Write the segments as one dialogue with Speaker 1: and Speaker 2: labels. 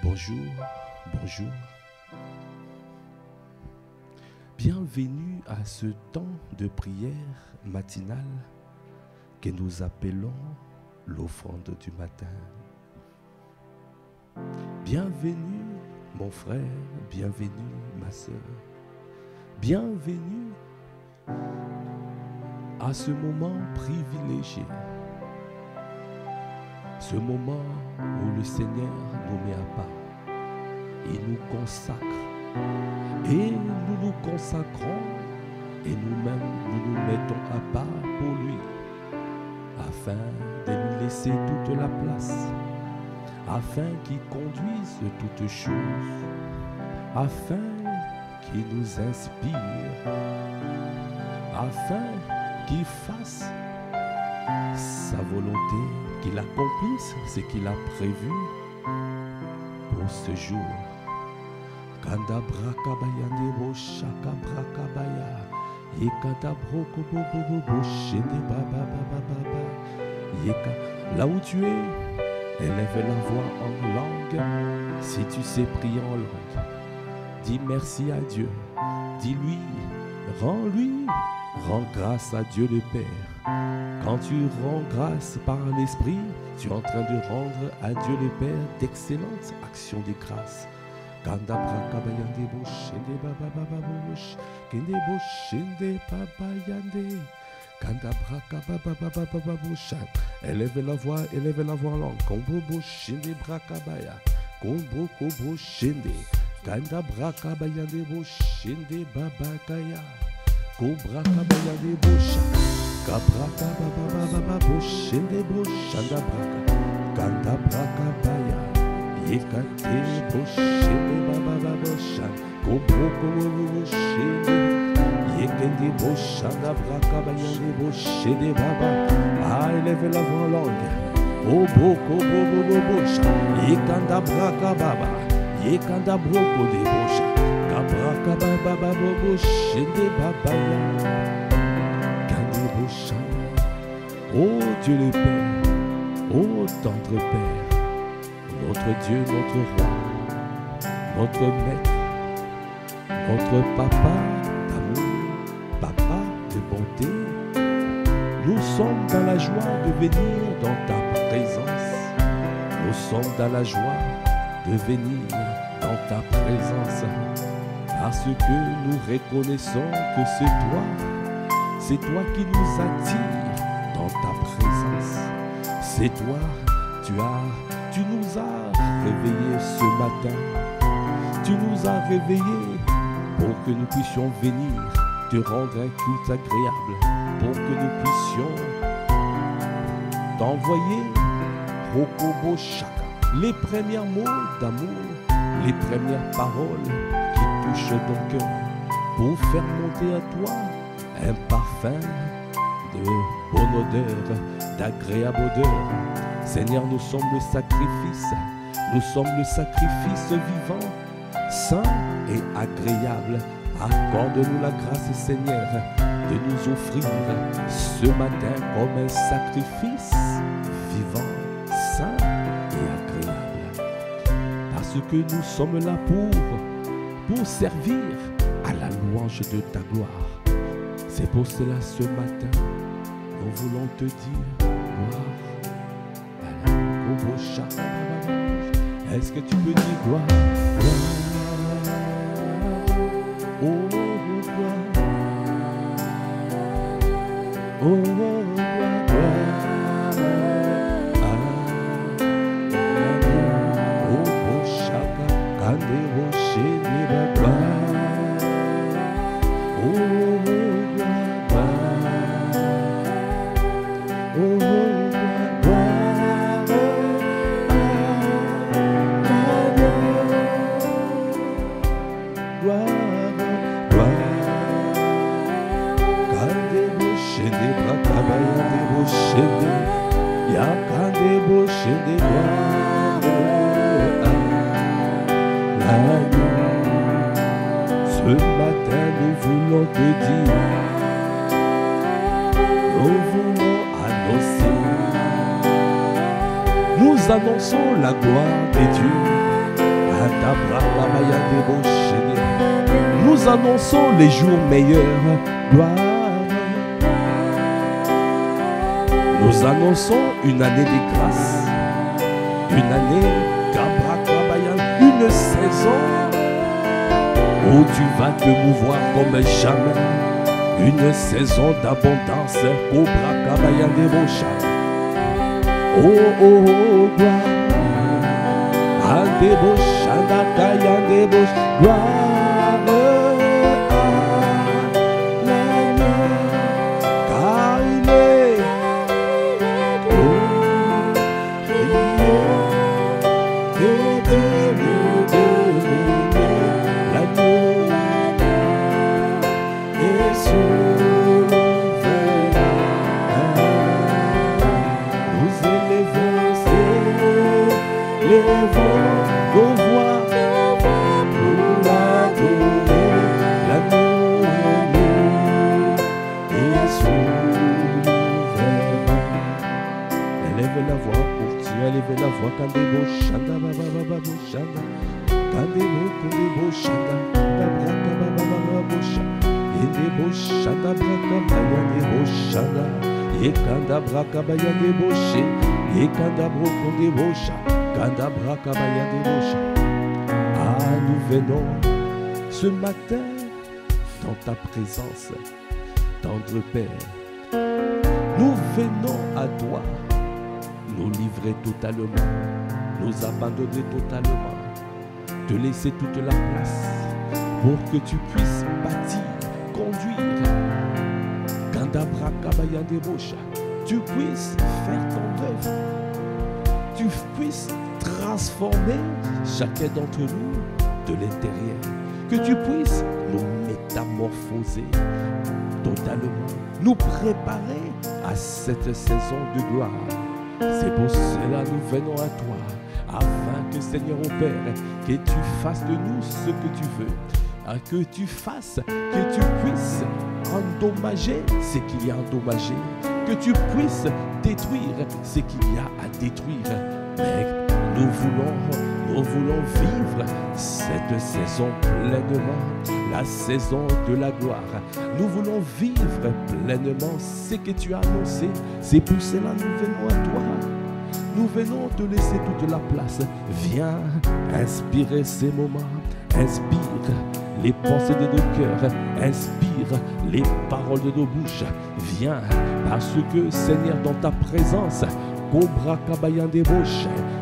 Speaker 1: Bonjour, bonjour. Bienvenue à ce temps de prière matinale que nous appelons l'offrande du matin. Bienvenue mon frère, bienvenue ma sœur. Bienvenue à ce moment privilégié. Ce moment où le Seigneur nous met à part. Il nous consacre. Et nous nous consacrons. Et nous-mêmes, nous nous mettons à part pour lui. Afin de lui laisser toute la place. Afin qu'il conduise toutes choses. Afin qu'il nous inspire. Afin qu'il fasse sa volonté, qu'il accomplisse ce qu'il a prévu pour ce jour. Kanda brakabaya nebo shaka brakabaya yekata broko bobo bobo shende baba baba baba yeka. Là où tu es, élève la voix en langue. Si tu sais prier en langue, dis merci à Dieu. Dis-lui, rends grâce à Dieu le Père. Quand tu rends grâce par l'Esprit, tu es en train de rendre à Dieu le Père d'excellentes actions de grâce. Kanda brakabayande boshende baba baba bosh kende boshende baba yande kanda brakababa baba baba bosha. Élève la voix en langue. Kombo boshende brakabaya kombo kobo shende kanda brakabayande boshende baba kaya kobra kabayande bosha. Kabraka baba baba boshende boshanda braka kanda braka baya yekate boshende baba baba bosha kobroko boshende yekende boshanda braka bayande boshende baba. Ah, élève la voix en langue. Oh boko bobo bosha yekanda braka baba yekanda broko de bosha kabraka baba baba boshende baba ya. Oh Dieu le Père, oh tendre Père, notre Dieu, notre roi, notre maître, notre papa d'amour, papa de bonté, nous sommes dans la joie de venir dans ta présence. Nous sommes dans la joie de venir dans ta présence parce que nous reconnaissons que c'est toi qui nous attires dans ta présence. C'est toi, tu nous as réveillés ce matin. Tu nous as réveillés pour que nous puissions venir te rendre un culte agréable, pour que nous puissions t'envoyer Rokobo Shaka, les premiers mots d'amour, les premières paroles qui touchent ton cœur, pour faire monter à toi un parfum de bonne odeur, d'agréable odeur. Seigneur, nous sommes le sacrifice vivant, saint et agréable. Accorde-nous la grâce, Seigneur, de nous offrir ce matin comme un sacrifice vivant, saint et agréable. Parce que nous sommes là pour servir à la louange de ta gloire. C'est pour cela ce matin, nous voulons te dire gloire à la Kobocha. Est-ce que tu peux dire gloire, oh gloire, oh gloire, oh Boshaka, Kande Rocher de gloire, oh. Ce matin, nous voulons te dire, nous voulons annoncer, nous annonçons la gloire de Dieu. Nous annonçons les jours meilleurs, gloire. Nous annonçons une année de grâce, une année une saison où tu vas te mouvoir comme jamais, une saison d'abondance, oh, oh, oh, gloire. Gloire car il est élevez la voix, Kandebo Shanda Baba Shanda, Kandebo Kandebo Shanda, Braka Baba Shanda, Yendebo Shanda Braka Bayandebo Shanda, Yekanda Braka Bayandebo She, Yekanda Brokondebo Shanda, Kanda Braka Bayandebo Shanda. Ah, nous venons ce matin dans ta présence, tendre Père. Nous venons à toi. Nous livrer totalement, nous abandonner totalement, te laisser toute la place pour que tu puisses bâtir, conduire, tu puisses faire ton œuvre, tu puisses transformer chacun d'entre nous de l'intérieur, que tu puisses nous métamorphoser totalement, nous préparer à cette saison de gloire. C'est pour cela nous venons à toi, afin que Seigneur au Père, que tu fasses de nous ce que tu veux, que tu fasses, que tu puisses endommager ce qu'il y a endommagé, que tu puisses détruire ce qu'il y a à détruire. Mais nous voulons vivre cette saison pleinement, la saison de la gloire. Nous voulons vivre pleinement ce que tu as annoncé. C'est pour cela que nous venons à toi. Nous venons te laisser toute la place. Viens inspirer ces moments. Inspire les pensées de nos cœurs. Inspire les paroles de nos bouches. Viens parce que Seigneur, dans ta présence,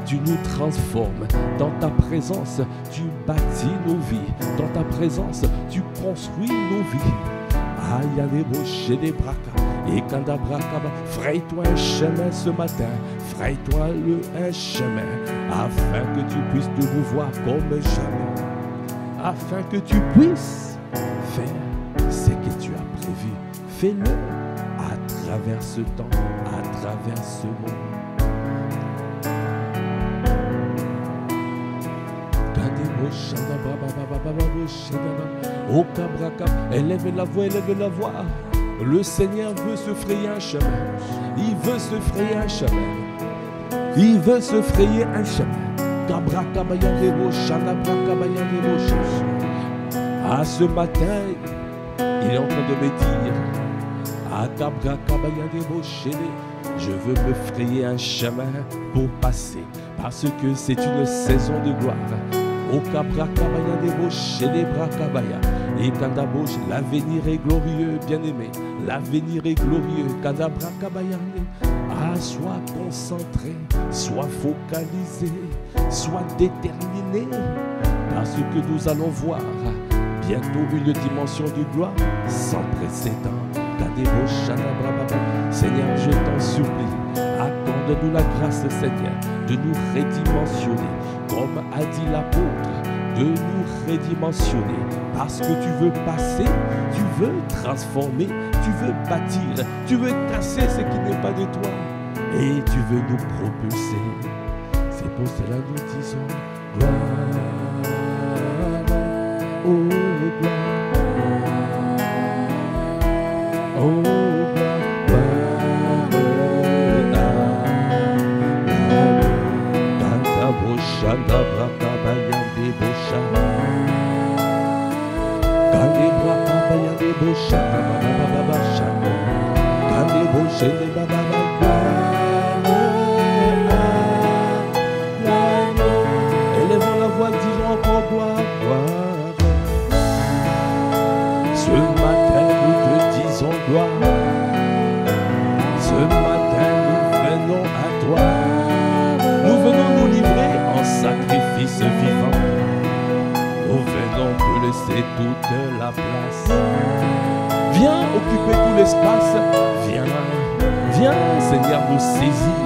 Speaker 1: tu nous transformes. Dans ta présence, tu bâtis nos vies. Dans ta présence, tu construis nos vies. Aïe, les rochers des brakas. Et Kandabrakaba, fraye-toi un chemin ce matin. Fraye-toi un chemin. Afin que tu puisses te revoir comme jamais. Afin que tu puisses faire ce que tu as prévu. Fais-le à travers ce temps, à travers ce moment. Oh Kabrakab, élève la voix, élève la voix. Le Seigneur veut se frayer un chemin. Il veut se frayer un chemin. Il veut se frayer un chemin. Ah, ce matin, il est en train de me dire, je veux me frayer un chemin pour passer, parce que c'est une saison de gloire. Au Kabrakabaya Debo, chez les Brakabaya. Et Kandabosh, l'avenir est glorieux, bien-aimé. L'avenir est glorieux. Kandabrakabaya. Ah, sois concentré, sois focalisé, sois déterminé. Parce que nous allons voir bientôt une dimension de gloire sans précédent. Seigneur, je t'en supplie, accorde-nous la grâce, Seigneur, de nous redimensionner, comme a dit l'apôtre, de nous redimensionner, parce que tu veux passer, tu veux transformer, tu veux bâtir, tu veux casser ce qui n'est pas de toi, et tu veux nous propulser. C'est pour cela que nous disons gloire, oh gloire. Élevons la voix, disons encore gloire, gloire. Ce matin, nous te disons gloire. Ce matin, nous venons à toi. Nous venons nous livrer en sacrifice vivant. Nous venons te laisser toute la place. Viens occuper tout l'espace. Viens, viens, Seigneur, nous saisir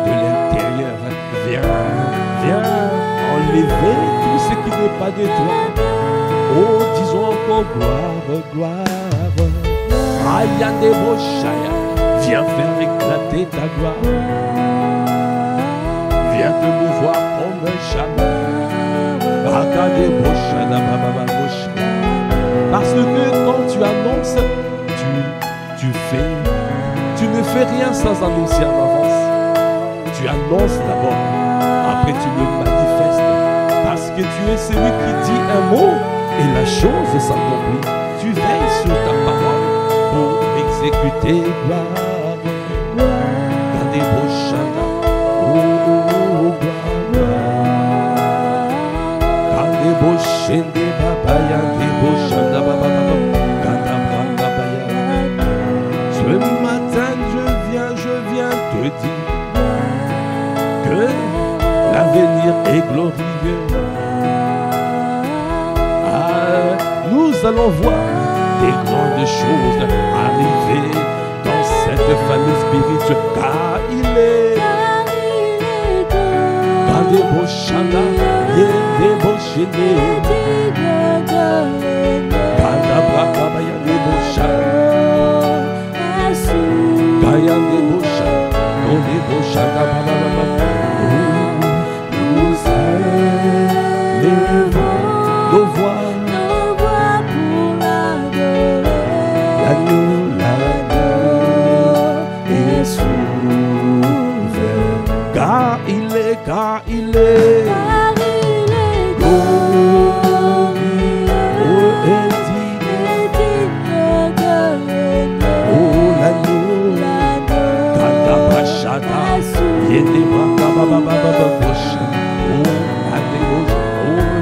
Speaker 1: de l'intérieur. Viens, viens enlever tout ce qui n'est pas de toi. Oh, disons encore gloire, gloire. Ayande Boshaya, viens faire éclater ta gloire. Viens te mouvoir comme jamais. Akade Boshana, Baba Boshana. Parce que quand tu annonces, tu fais. Tu ne fais rien sans annoncer en avance. Tu annonces d'abord, après tu le manifestes. Parce que tu es celui qui dit un mot et la chose s'accomplit. Tu veilles sur ta parole pour exécuter gloire. Kade Boshana, oh gloire. Kade Boshende Baba Yande Boshana Baba Baba. Ce matin, je viens te dire que l'avenir est glorieux. Ah, nous allons voir des grandes choses arriver dans cette famille spirituelle. Car il est dans des beaux chanda, il y a des beaux chénés. Kadabrakabaya des beaux chanda. Gayan des bouches, on des bouches, nous élevons nos voix pour l'adorer. L'agneau est souverain, car il est glorieux.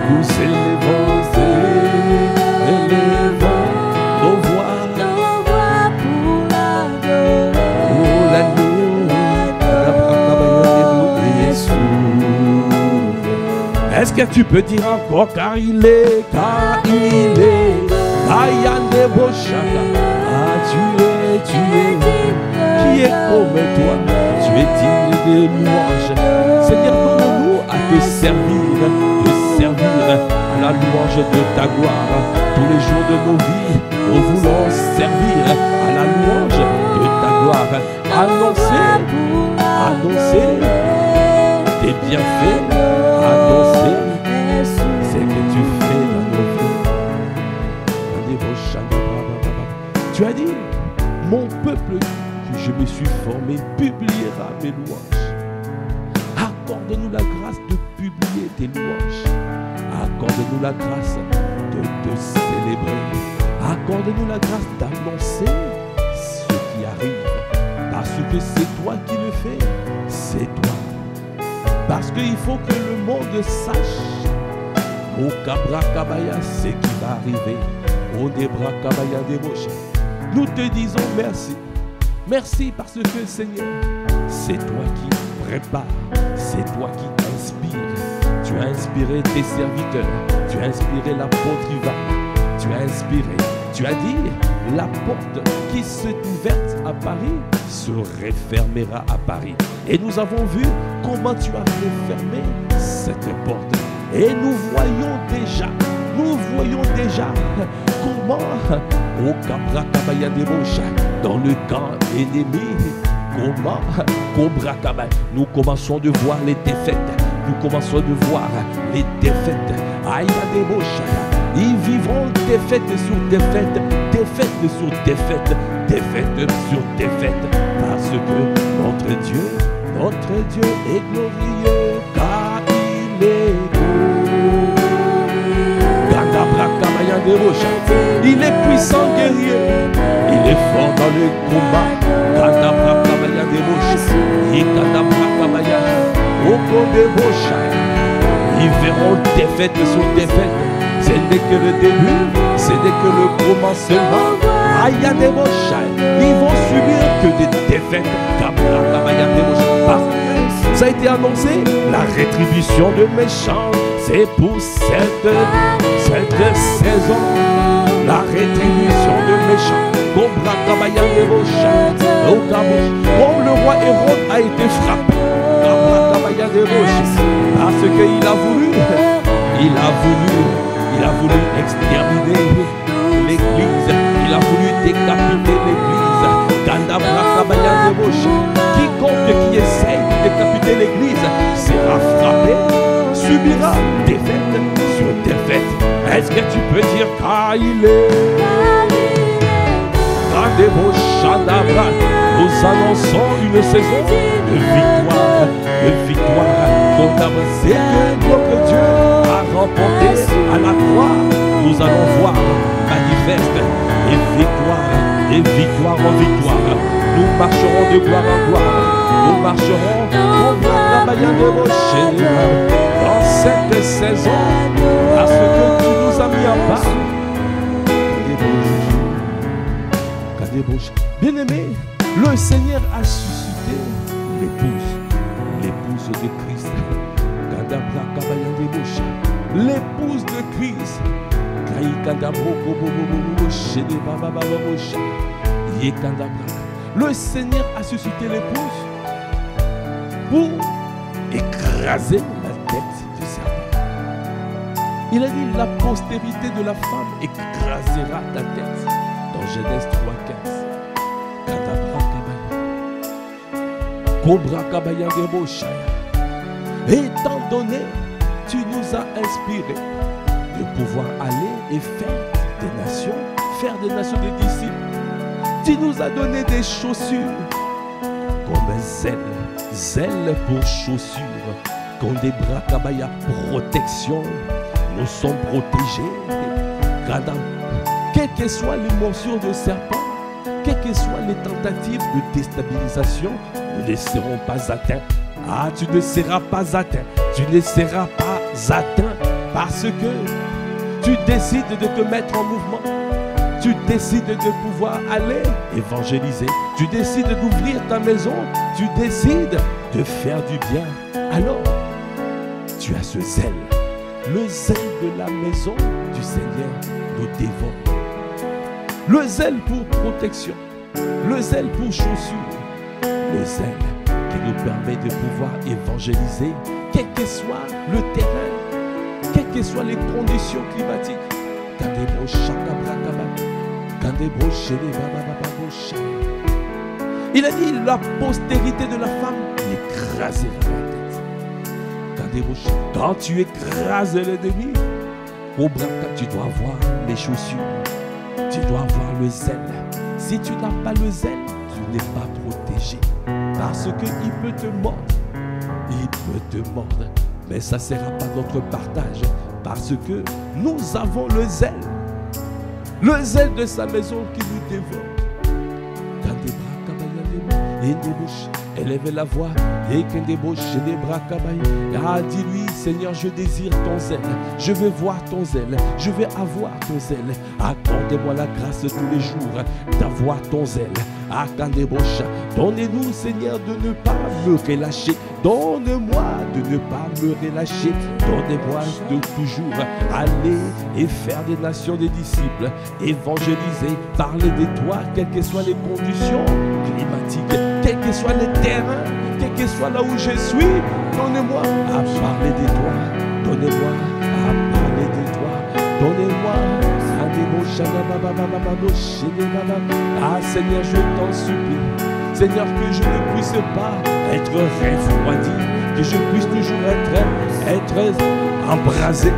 Speaker 1: Nous élevons nos voix pour l'adorer. Oh l'agneau est souverain. Est-ce que tu peux dire encore car il est Ayande Boshana. Ah tu es qui est comme toi. Tu es digne de louange. Seigneur, donne-nous à te servir à la louange de ta gloire. Tous les jours de nos vies, nous voulons servir à la louange de ta gloire. Annoncer tes bienfaits, annoncer ce que tu fais dans nos vies. Tu as dit, mon peuple que je me suis formé publiera mes louanges. Accorde-nous la grâce de publier tes louanges. Accorde-nous la grâce de te célébrer. Accorde-nous la grâce d'annoncer ce qui arrive. Parce que c'est toi qui le fais. C'est toi. Parce qu'il faut que le monde sache. Au Kabra Kabaya, ce qui va arriver. Au Debra Kabaya Deboche. Nous te disons merci. Merci parce que Seigneur, c'est toi qui prépare. C'est toi qui inspire. Tu as inspiré tes serviteurs. Tu as inspiré l'apôtre Ivan. Tu as inspiré. Tu as dit, la porte qui s'est ouverte à Paris se refermera à Paris. Et nous avons vu comment tu as refermé cette porte. Et nous voyons déjà comment au Kabra Kabaya Debocha, dans le camp ennemi, comment Cobra Kabaya, nous commençons de voir les défaites. Nous commençons de voir les défaites. Aïda Debocha, ils vivront défaite sur défaite, défaite sur défaite, défaite sur défaite. Parce que notre Dieu est glorieux, car il est glorieux. Il est puissant. puissant guerrier. Il est fort dans le combat. Kadabra Kabaya Deboche. Yekadabra Kabaya. Oko Deboche. Ils verront défaite sur défaite. Ce n'est que le début, ce n'est que le commencement. Aya Deboche. Ils vont subir que des défaites. Kabra Kabaya Deboche. Ça a été annoncé, la rétribution de méchants, c'est pour cette saison. La rétribution de méchants, comme le roi Hérode a été frappé, parce qu'il a voulu exterminer l'église, il a voulu décapiter l'église. Quiconque qui essaye de décapiter l'église sera frappé, subira défaite sur défaite. Est-ce que tu peux dire car il est? Nous annonçons une saison de victoire, c'est que notre Dieu a remporté à la croix. Nous allons voir manifeste et victoire en victoire. Nous marcherons de gloire en gloire. Nous marcherons dans cette saison parce que tu nous as mis en bas. Bien-aimé, le Seigneur a suscité l'épouse de Christ. L'épouse de Christ. Le Seigneur a suscité l'épouse pour écraser la tête du serpent. Il a dit la postérité de la femme écrasera ta tête. Dans Genèse 3:15. Étant donné, tu nous as inspiré de pouvoir aller et faire des nations des disciples. Tu nous as donné des chaussures comme un zèle pour chaussures, comme des bras kabaya protection. Nous sommes protégés. Quelles que soient les morsures de serpent, quelles que soient les tentatives de déstabilisation, nous ne serons pas atteints. Ah, tu ne seras pas atteint. Tu ne seras pas atteint parce que tu décides de te mettre en mouvement. Tu décides de pouvoir aller évangéliser. Tu décides d'ouvrir ta maison. Tu décides de faire du bien. Alors, tu as ce zèle. Le zèle de la maison du Seigneur nous dévore. Le zèle pour protection. Le zèle pour chaussures. Le zèle qui nous permet de pouvoir évangéliser, quel que soit le terrain, quelles que soient les conditions climatiques. Il a dit la postérité de la femme écrasera la tête. Quand tu écrases l'ennemi, tu dois avoir les chaussures, tu dois avoir le zèle. Si tu n'as pas le zèle, tu n'es pas protégé. Parce qu'il peut te mordre. Il peut te mordre. Mais ça ne sera pas notre partage. Parce que nous avons le zèle. Le zèle de sa maison qui nous dévore. Élève la voix. Et dis-lui, Seigneur, je désire ton zèle. Je veux voir ton zèle. Je veux avoir ton zèle. Accorde-moi la grâce tous les jours d'avoir ton zèle. Donnez-nous, Seigneur, de ne pas me relâcher. Donne-moi de ne pas me relâcher. Donnez-moi de toujours aller et faire des nations des disciples. Évangéliser, parler de toi, quelles que soient les conditions climatiques, quels que soient les terrains, quel que soit là où je suis. Donnez-moi à parler de toi. Donnez-moi à parler de toi. Donnez-moi. Ah Seigneur, je t'en supplie. Seigneur, que je ne puisse pas être refroidi, que je puisse toujours être embrasé,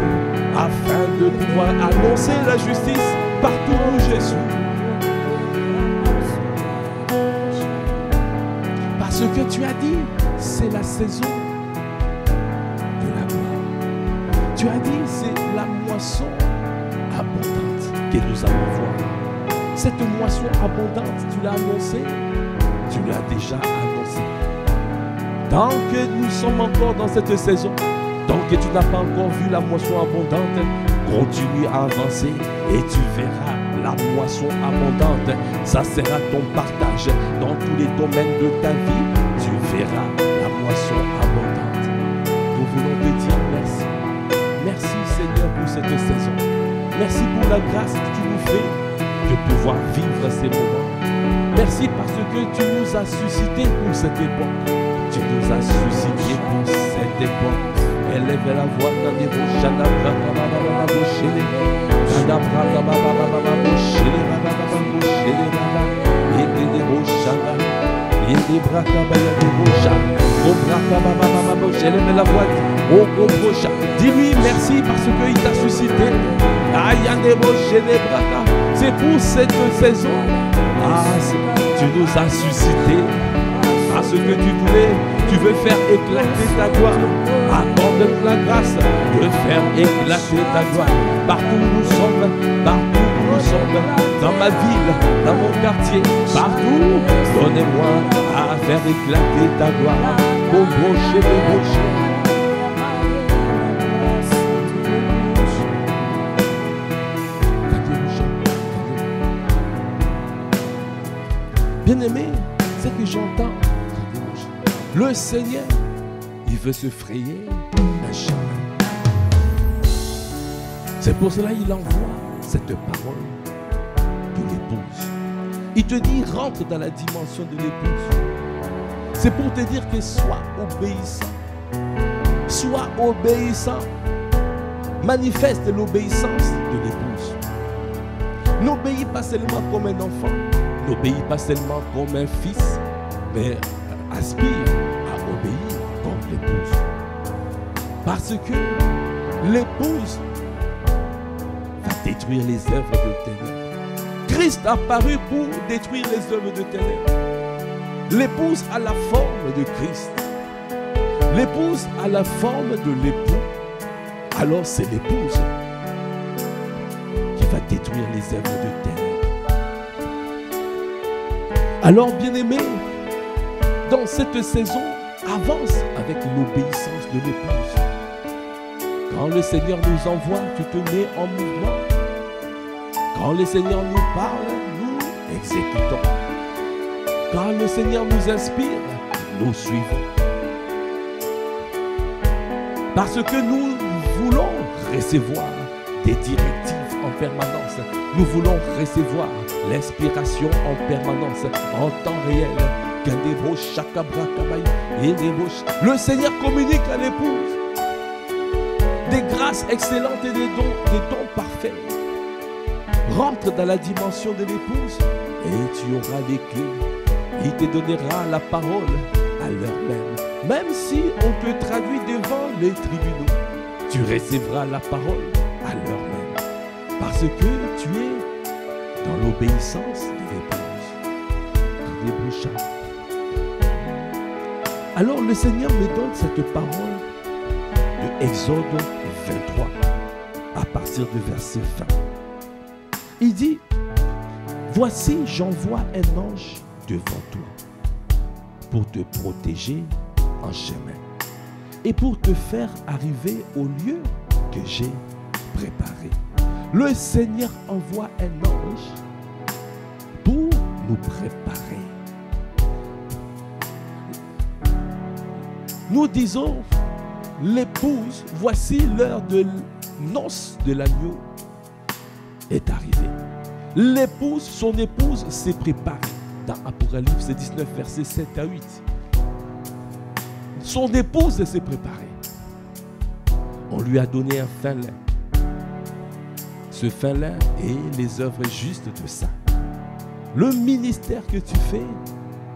Speaker 1: afin de pouvoir annoncer la justice partout où je suis. Parce que tu as dit, c'est la saison de la gloire. Tu as dit, c'est la moisson abondante que nous allons voir. Cette moisson abondante, tu l'as annoncé, tu l'as déjà annoncé. Tant que nous sommes encore dans cette saison, tant que tu n'as pas encore vu la moisson abondante, continue à avancer et tu verras la moisson abondante. Ça sera ton partage dans tous les domaines de ta vie. Tu verras la moisson abondante. Nous voulons te dire merci. Merci Seigneur pour cette saison. Merci pour la grâce que tu nous fais de pouvoir vivre ces moments. Merci parce que tu nous as suscité pour cette époque. Tu nous as suscité pour cette époque. Élève la voix dans les bouches, dis-lui merci parce qu'il t'a suscité. C'est pour cette saison. Tu nous as suscité parce que tu veux faire éclater ta gloire. Accorde-nous la grâce de faire éclater ta gloire. Partout où nous sommes, dans ma ville, dans mon quartier, partout, donnez-moi à faire éclater ta gloire. Bien-aimé, c'est que j'entends. Le Seigneur, il veut se frayer un chemin. C'est pour cela qu'il envoie cette parole de l'épouse. Il te dit, rentre dans la dimension de l'épouse. C'est pour te dire que sois obéissant. Sois obéissant. Manifeste l'obéissance de l'épouse. N'obéis pas seulement comme un enfant. N'obéis pas seulement comme un fils. Mais aspire à obéir comme l'épouse. Parce que l'épouse va détruire les œuvres de ténèbres. Christ a apparu pour détruire les œuvres de ténèbres. L'épouse a la forme de Christ. L'épouse a la forme de l'époux. Alors c'est l'épouse qui va détruire les œuvres de ténèbres. Alors bien-aimé, dans cette saison, avance avec l'obéissance de l'épouse. Quand le Seigneur nous envoie, tu te mets en mouvement. Quand le Seigneur nous parle, nous exécutons. Quand le Seigneur nous inspire, nous suivons. Parce que nous voulons recevoir des directives en permanence. Nous voulons recevoir l'inspiration en permanence, en temps réel. Le Seigneur communique à l'épouse des grâces excellentes et des dons parfaits. Rentre dans la dimension de l'épouse et tu auras les clés. Il te donnera la parole à l'heure même. Même si on te traduit devant les tribunaux, tu recevras la parole à l'heure même. Parce que tu es dans l'obéissance de l'épouse. Alors le Seigneur me donne cette parole de Exode 23 à partir du verset 20. Il dit, voici j'envoie un ange devant toi pour te protéger en chemin et pour te faire arriver au lieu que j'ai préparé. Le Seigneur envoie un ange pour nous préparer. Nous disons, l'épouse, voici l'heure de noces de l'agneau est arrivée. L'épouse, son épouse s'est préparée. Dans Apocalypse 19, versets 7 à 8. Son épouse s'est préparée. On lui a donné un fin lin. Ce fin lin est les œuvres justes de ça. Le ministère que tu fais,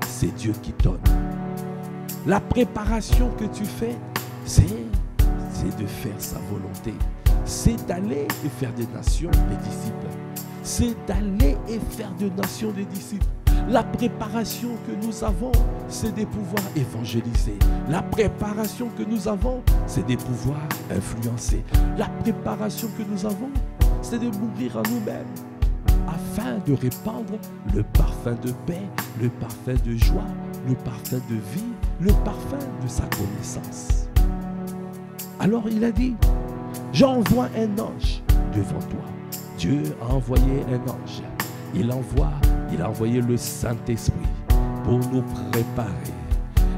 Speaker 1: c'est Dieu qui donne. La préparation que tu fais, c'est de faire sa volonté. C'est d'aller et faire des nations des disciples. C'est d'aller et faire des nations des disciples. La préparation que nous avons, c'est de pouvoir évangéliser. La préparation que nous avons, c'est de pouvoir influencer. La préparation que nous avons, c'est de mourir à nous-mêmes afin de répandre le parfum de paix, le parfum de joie, le parfum de vie, le parfum de sa connaissance. Alors il a dit, j'envoie un ange devant toi. Dieu a envoyé un ange. Il a envoyé le Saint-Esprit pour nous préparer.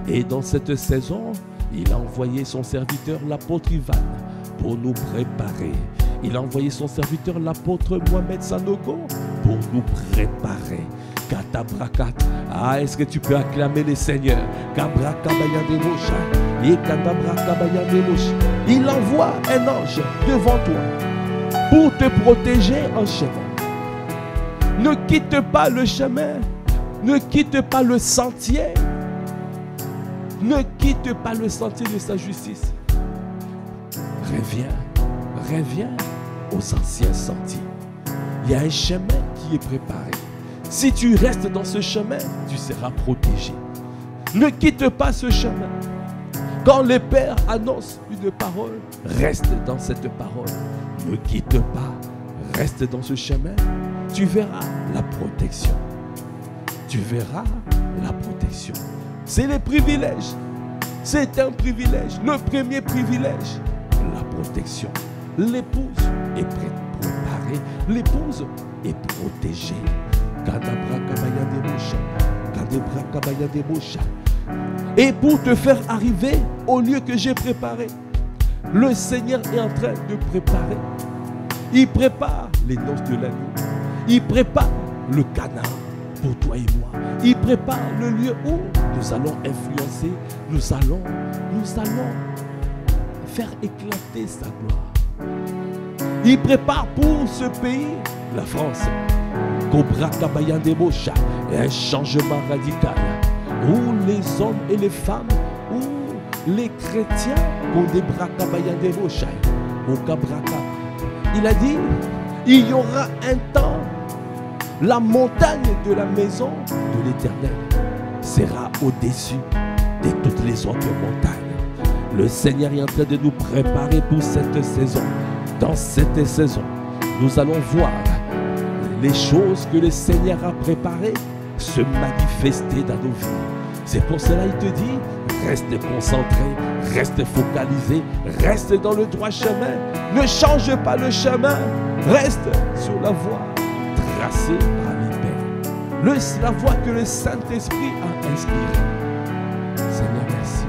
Speaker 1: Et dans cette saison, il a envoyé son serviteur, l'apôtre Ivan, pour nous préparer. Il a envoyé son serviteur, l'apôtre Mohamed Sanogo, pour nous préparer. Katabrakat. Ah, est-ce que tu peux acclamer les seigneurs? Il envoie un ange devant toi pour te protéger en chemin. Ne quitte pas le chemin. Ne quitte pas le sentier. Ne quitte pas le sentier de sa justice. Reviens aux anciens sentiers. Il y a un chemin qui est préparé. Si tu restes dans ce chemin, tu seras protégé. Ne quitte pas ce chemin. Quand les pères annoncent une parole, reste dans cette parole. Ne quitte pas, reste dans ce chemin. Tu verras la protection. Tu verras la protection. C'est les privilèges. C'est un privilège. Le premier privilège, la protection. L'épouse est préparée. L'épouse est protégée. Et pour te faire arriver au lieu que j'ai préparé, le Seigneur est en train de préparer. Il prépare les noces de l'agneau. Il prépare le Canaan pour toi et moi. Il prépare le lieu où nous allons influencer. Nous allons faire éclater sa gloire. Il prépare pour ce pays, la France, un changement radical où les hommes et les femmes, où les chrétiens, il a dit, il y aura un temps, la montagne de la maison de l'Éternel sera au-dessus de toutes les autres montagnes. Le Seigneur est en train de nous préparer pour cette saison. Dans cette saison, nous allons voir les choses que le Seigneur a préparées se manifester dans nos vies. C'est pour cela qu'il te dit, reste concentré, reste focalisé, reste dans le droit chemin. Ne change pas le chemin, reste sur la voie tracée par les pères. La voie que le Saint-Esprit a inspirée. Seigneur, merci.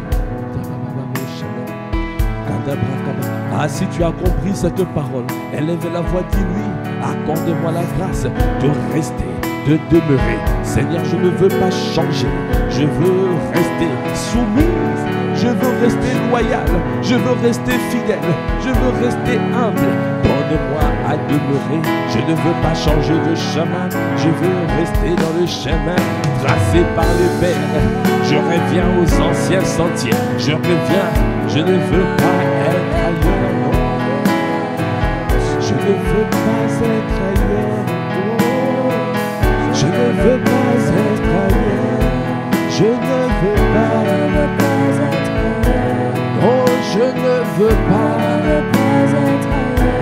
Speaker 1: Ah, si tu as compris cette parole, élève la voix, dis-lui, accorde-moi la grâce de rester, de demeurer. Seigneur, je ne veux pas changer, je veux rester soumise, je veux rester loyal, je veux rester fidèle, je veux rester humble. Donne-moi à demeurer, je ne veux pas changer de chemin, je veux rester dans le chemin tracé par les pères. Je reviens aux anciens sentiers, je reviens, je ne veux pas être ailleurs. Je ne veux pas être ailleurs. Je ne veux pas être ailleurs. Je ne veux pas être ailleurs. Non, je ne veux pas être ailleurs.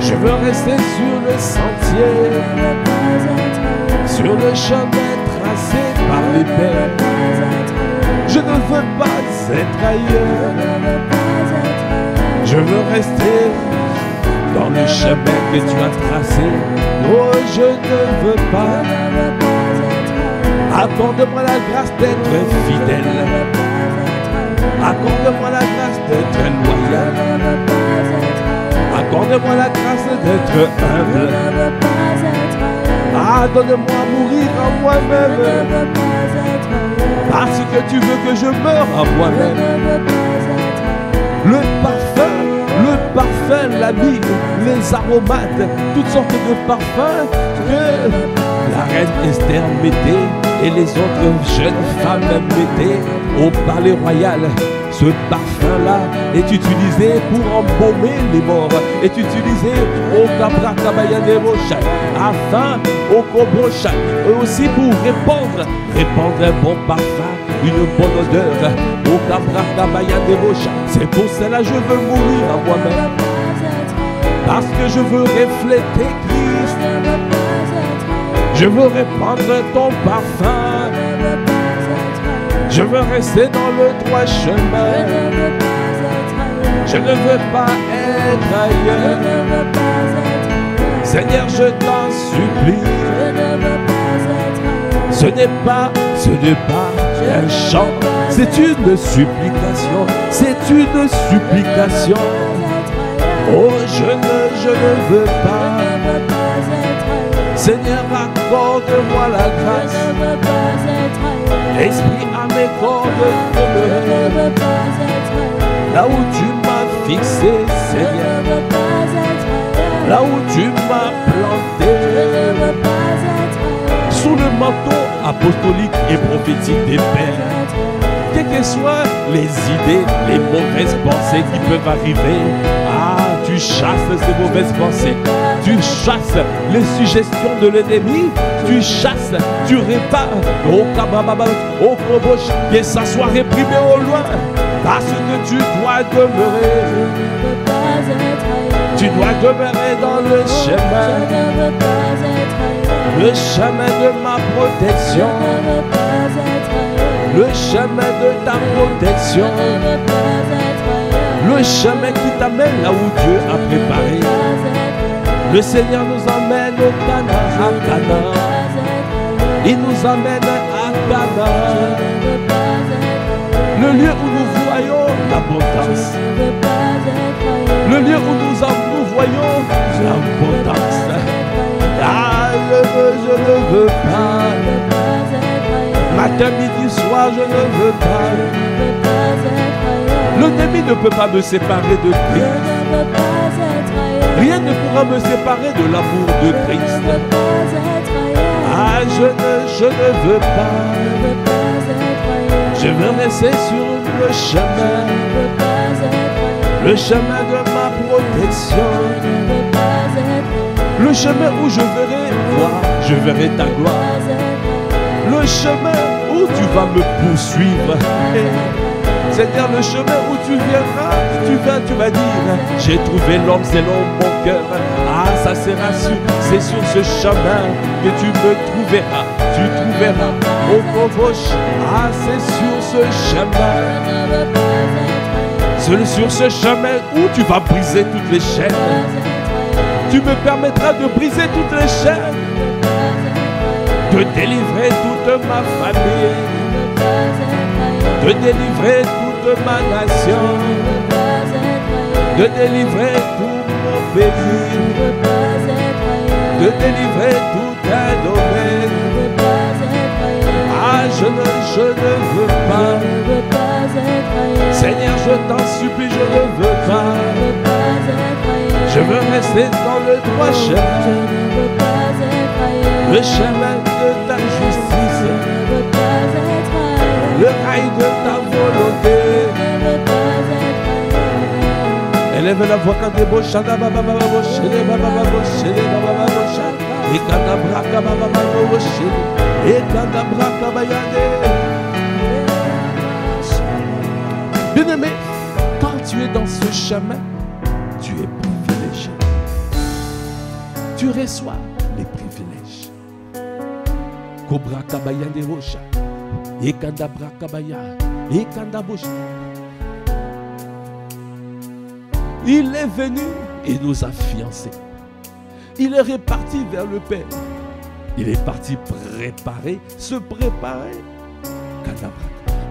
Speaker 1: Je veux rester sur le sentier, sur le chemin tracé par les pères. Je ne veux pas être ailleurs. Je veux rester dans le chemin que tu as tracé. Oh, je ne veux pas. Accorde-moi la grâce d'être fidèle. Accorde-moi la grâce d'être loyal. Accorde-moi la grâce d'être humble. Ah, donne-moi à mourir en moi-même. Parce que tu veux que je meure en moi-même. Le parfum, l'habit, les aromates, toutes sortes de parfums que la reine Esther mettait et les autres jeunes femmes mettaient au palais royal. Ce parfum-là est utilisé pour embaumer les morts, est utilisé au Kabra Kabaya de Rochak, afin au Kobrochak, et aussi pour répandre un bon parfum, une bonne odeur au Kabra Kabaya de Rochak. C'est pour cela que je veux mourir à moi-même, parce que je veux refléter Christ. Je veux répandre ton parfum. Je veux rester dans le droit chemin. Je ne veux pas être ailleurs. Seigneur, je t'en supplie. Ce n'est pas un chant, c'est une supplication. C'est une supplication. Oh, je ne veux pas. Seigneur, accorde-moi la grâce. Esprit à mes cordes demeurer. Là où tu m'as fixé, Seigneur. Là où tu m'as planté. Sous le manteau apostolique et prophétique des pères. Quelles que soient les idées, les mauvaises pensées qui peuvent arriver. Ah, tu chasses ces mauvaises pensées. Tu chasses les suggestions de l'ennemi. Tu chasses, tu répares. Oh, kabababa, oh, kobosh, que ça soit réprimé au loin. Parce que tu dois demeurer. Tu dois demeurer dans le chemin. Le chemin de ma protection. Le chemin de ta protection. Le chemin qui t'amène là où Dieu a préparé. Le Seigneur nous emmène au Canaan, à Canaan. Il nous amène à Canaan. Le lieu où nous voyons l'abondance. Le lieu où nous voyons l'abondance. Ah, je ne veux pas. Matin, midi, soir, je ne veux pas. L'ennemi ne peut pas me séparer de Christ. Rien ne pourra me séparer de l'amour de Christ. Ah, je ne veux pas. Je veux rester sur le chemin. Le chemin de ma protection. Le chemin où je verrai voir, je verrai ta gloire. Le chemin où tu vas me poursuivre. Seigneur, le chemin où tu viendras, tu vas dire, j'ai trouvé l'homme selon mon cœur. Ah, ça sera sûr, c'est sur ce chemin que tu me trouveras. Tu trouveras au Kobosh. Ah, c'est sur ce chemin. C'est sur ce chemin où tu vas briser toutes les chaînes. Tu me permettras de briser toutes les chaînes. De délivrer toute ma famille. De délivrer toute ma nation. De délivrer tout mon pays. De délivrer tout un domaine. Ah, je ne veux pas. Seigneur, je t'en supplie, je ne veux pas. Je veux rester dans le droit chemin. Le chemin de ta justice. Le rail de ta volonté. Élève la voix quand débauche. Et quand bien-aimé, quand tu es dans ce chemin, tu es privilégié. Tu reçois les privilèges. Cobra kabaya de rocha. Et kandabra kabaya. Et kandabosha. Il est venu et nous a fiancés. Il est reparti vers le Père. Il est parti préparer, se préparer.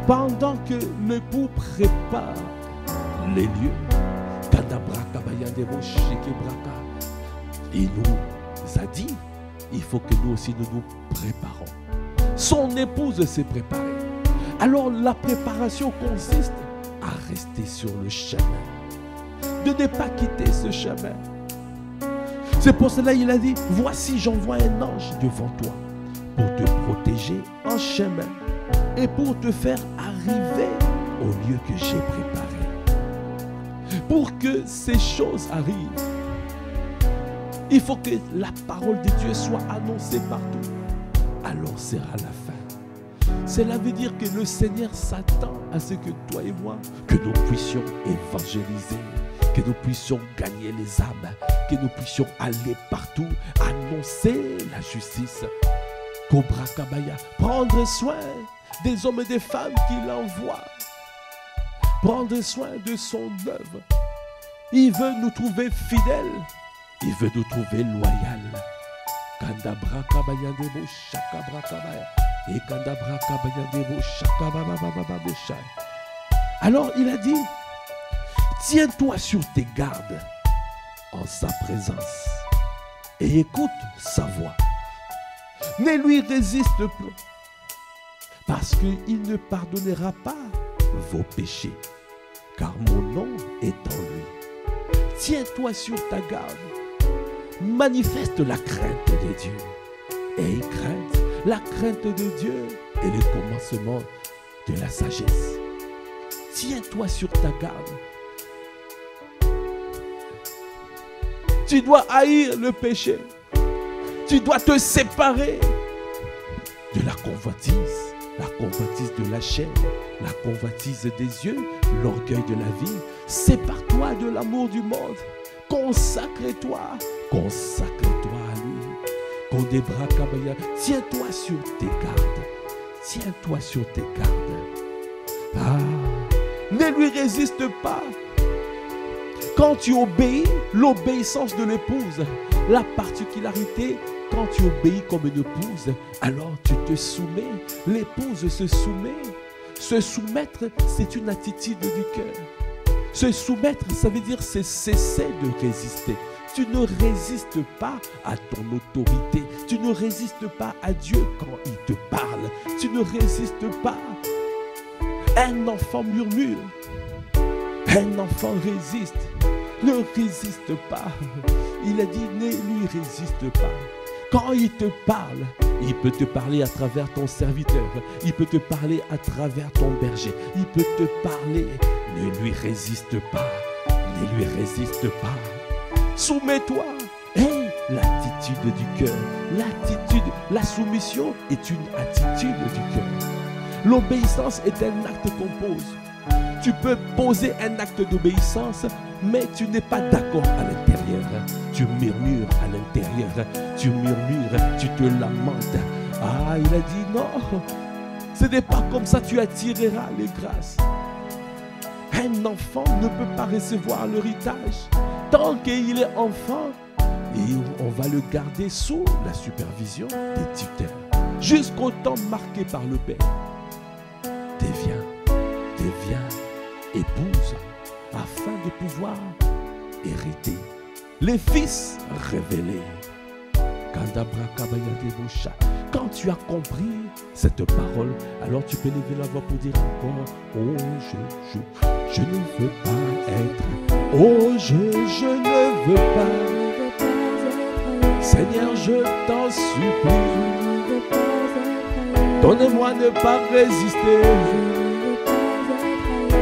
Speaker 1: Pendant que l'époux prépare les lieux, il nous a dit, il faut que nous aussi nous nous préparons. Son épouse s'est préparée. Alors la préparation consiste à rester sur le chemin, de ne pas quitter ce chemin. C'est pour cela qu'il a dit, voici j'envoie un ange devant toi pour te protéger en chemin et pour te faire arriver au lieu que j'ai préparé. Pour que ces choses arrivent, il faut que la parole de Dieu soit annoncée partout. Alors sera la fin. Cela veut dire que le Seigneur s'attend à ce que toi et moi, que nous puissions évangéliser, que nous puissions gagner les âmes, que nous puissions aller partout, annoncer la justice. Cobra Kabaya, prendre soin des hommes et des femmes qu'il envoie. Prendre soin de son œuvre. Il veut nous trouver fidèles. Il veut nous trouver loyaux. Kandabra Kabaya Debo Shakabra Kabaya. Et Kandabra Kabaya Debo Shakababa Boshai. Alors il a dit, tiens-toi sur tes gardes en sa présence et écoute sa voix. Ne lui résiste pas, parce qu'il ne pardonnera pas vos péchés, car mon nom est en lui. Tiens-toi sur ta garde, manifeste la crainte de Dieu. Et la crainte de Dieu est le commencement de la sagesse. Tiens-toi sur ta garde. Tu dois haïr le péché. Tu dois te séparer de la convoitise de la chair, la convoitise des yeux, l'orgueil de la vie. Sépare-toi de l'amour du monde. Consacre-toi à lui. Kondebra Kabaya, tiens-toi sur tes gardes. Tiens-toi sur tes gardes. Ah, ne lui résiste pas. Quand tu obéis, l'obéissance de l'épouse, la particularité, quand tu obéis comme une épouse, alors tu te soumets. L'épouse se soumet. Se soumettre, c'est une attitude du cœur. Se soumettre, ça veut dire c'est cesser de résister. Tu ne résistes pas à ton autorité. Tu ne résistes pas à Dieu quand il te parle. Tu ne résistes pas. Un enfant murmure. Un enfant résiste. Ne résiste pas. Il a dit, ne lui résiste pas. Quand il te parle, il peut te parler à travers ton serviteur. Il peut te parler à travers ton berger. Il peut te parler. Ne lui résiste pas. Ne lui résiste pas. Soumets-toi. Hey, l'attitude du cœur. L'attitude, la soumission est une attitude du cœur. L'obéissance est un acte qu'on pose. Tu peux poser un acte d'obéissance, mais tu n'es pas d'accord à l'intérieur. Tu murmures à l'intérieur. Tu murmures, tu te lamentes. Ah, il a dit non. Ce n'est pas comme ça que tu attireras les grâces. Un enfant ne peut pas recevoir l'héritage tant qu'il est enfant. Et on va le garder sous la supervision des tuteurs. Jusqu'au temps marqué par le Père. Deviens épouse afin de pouvoir hériter les fils révélés. Quand tu as compris cette parole, alors tu peux lever la voix pour dire encore, oh je ne veux pas être, oh je ne veux pas, Seigneur je t'en supplie, donne-moi ne pas résister.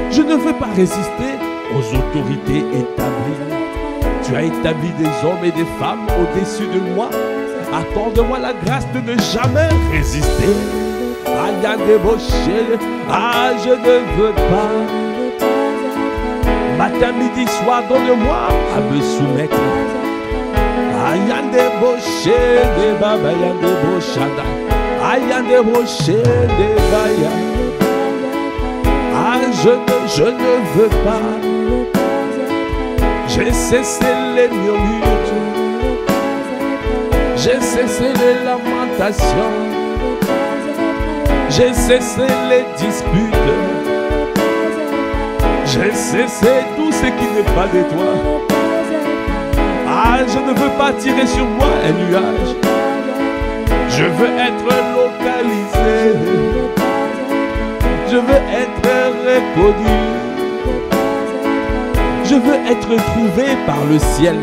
Speaker 1: Je ne veux pas résister aux autorités établies. Tu as établi des hommes et des femmes au-dessus de moi. Accorde-moi la grâce de ne jamais résister. Ah, je ne veux pas. Matin, midi, soir, donne-moi à me soumettre. Ayande boché de baba, yande bochada. Ayande boché de baya. Ah, je ne veux pas. J'ai cessé les murmures. J'ai cessé les lamentations. J'ai cessé les disputes. J'ai cessé tout ce qui n'est pas de toi. Ah, je ne veux pas tirer sur moi un nuage. Je veux être localisé. Je veux être reconnu. Je veux être trouvé par le ciel.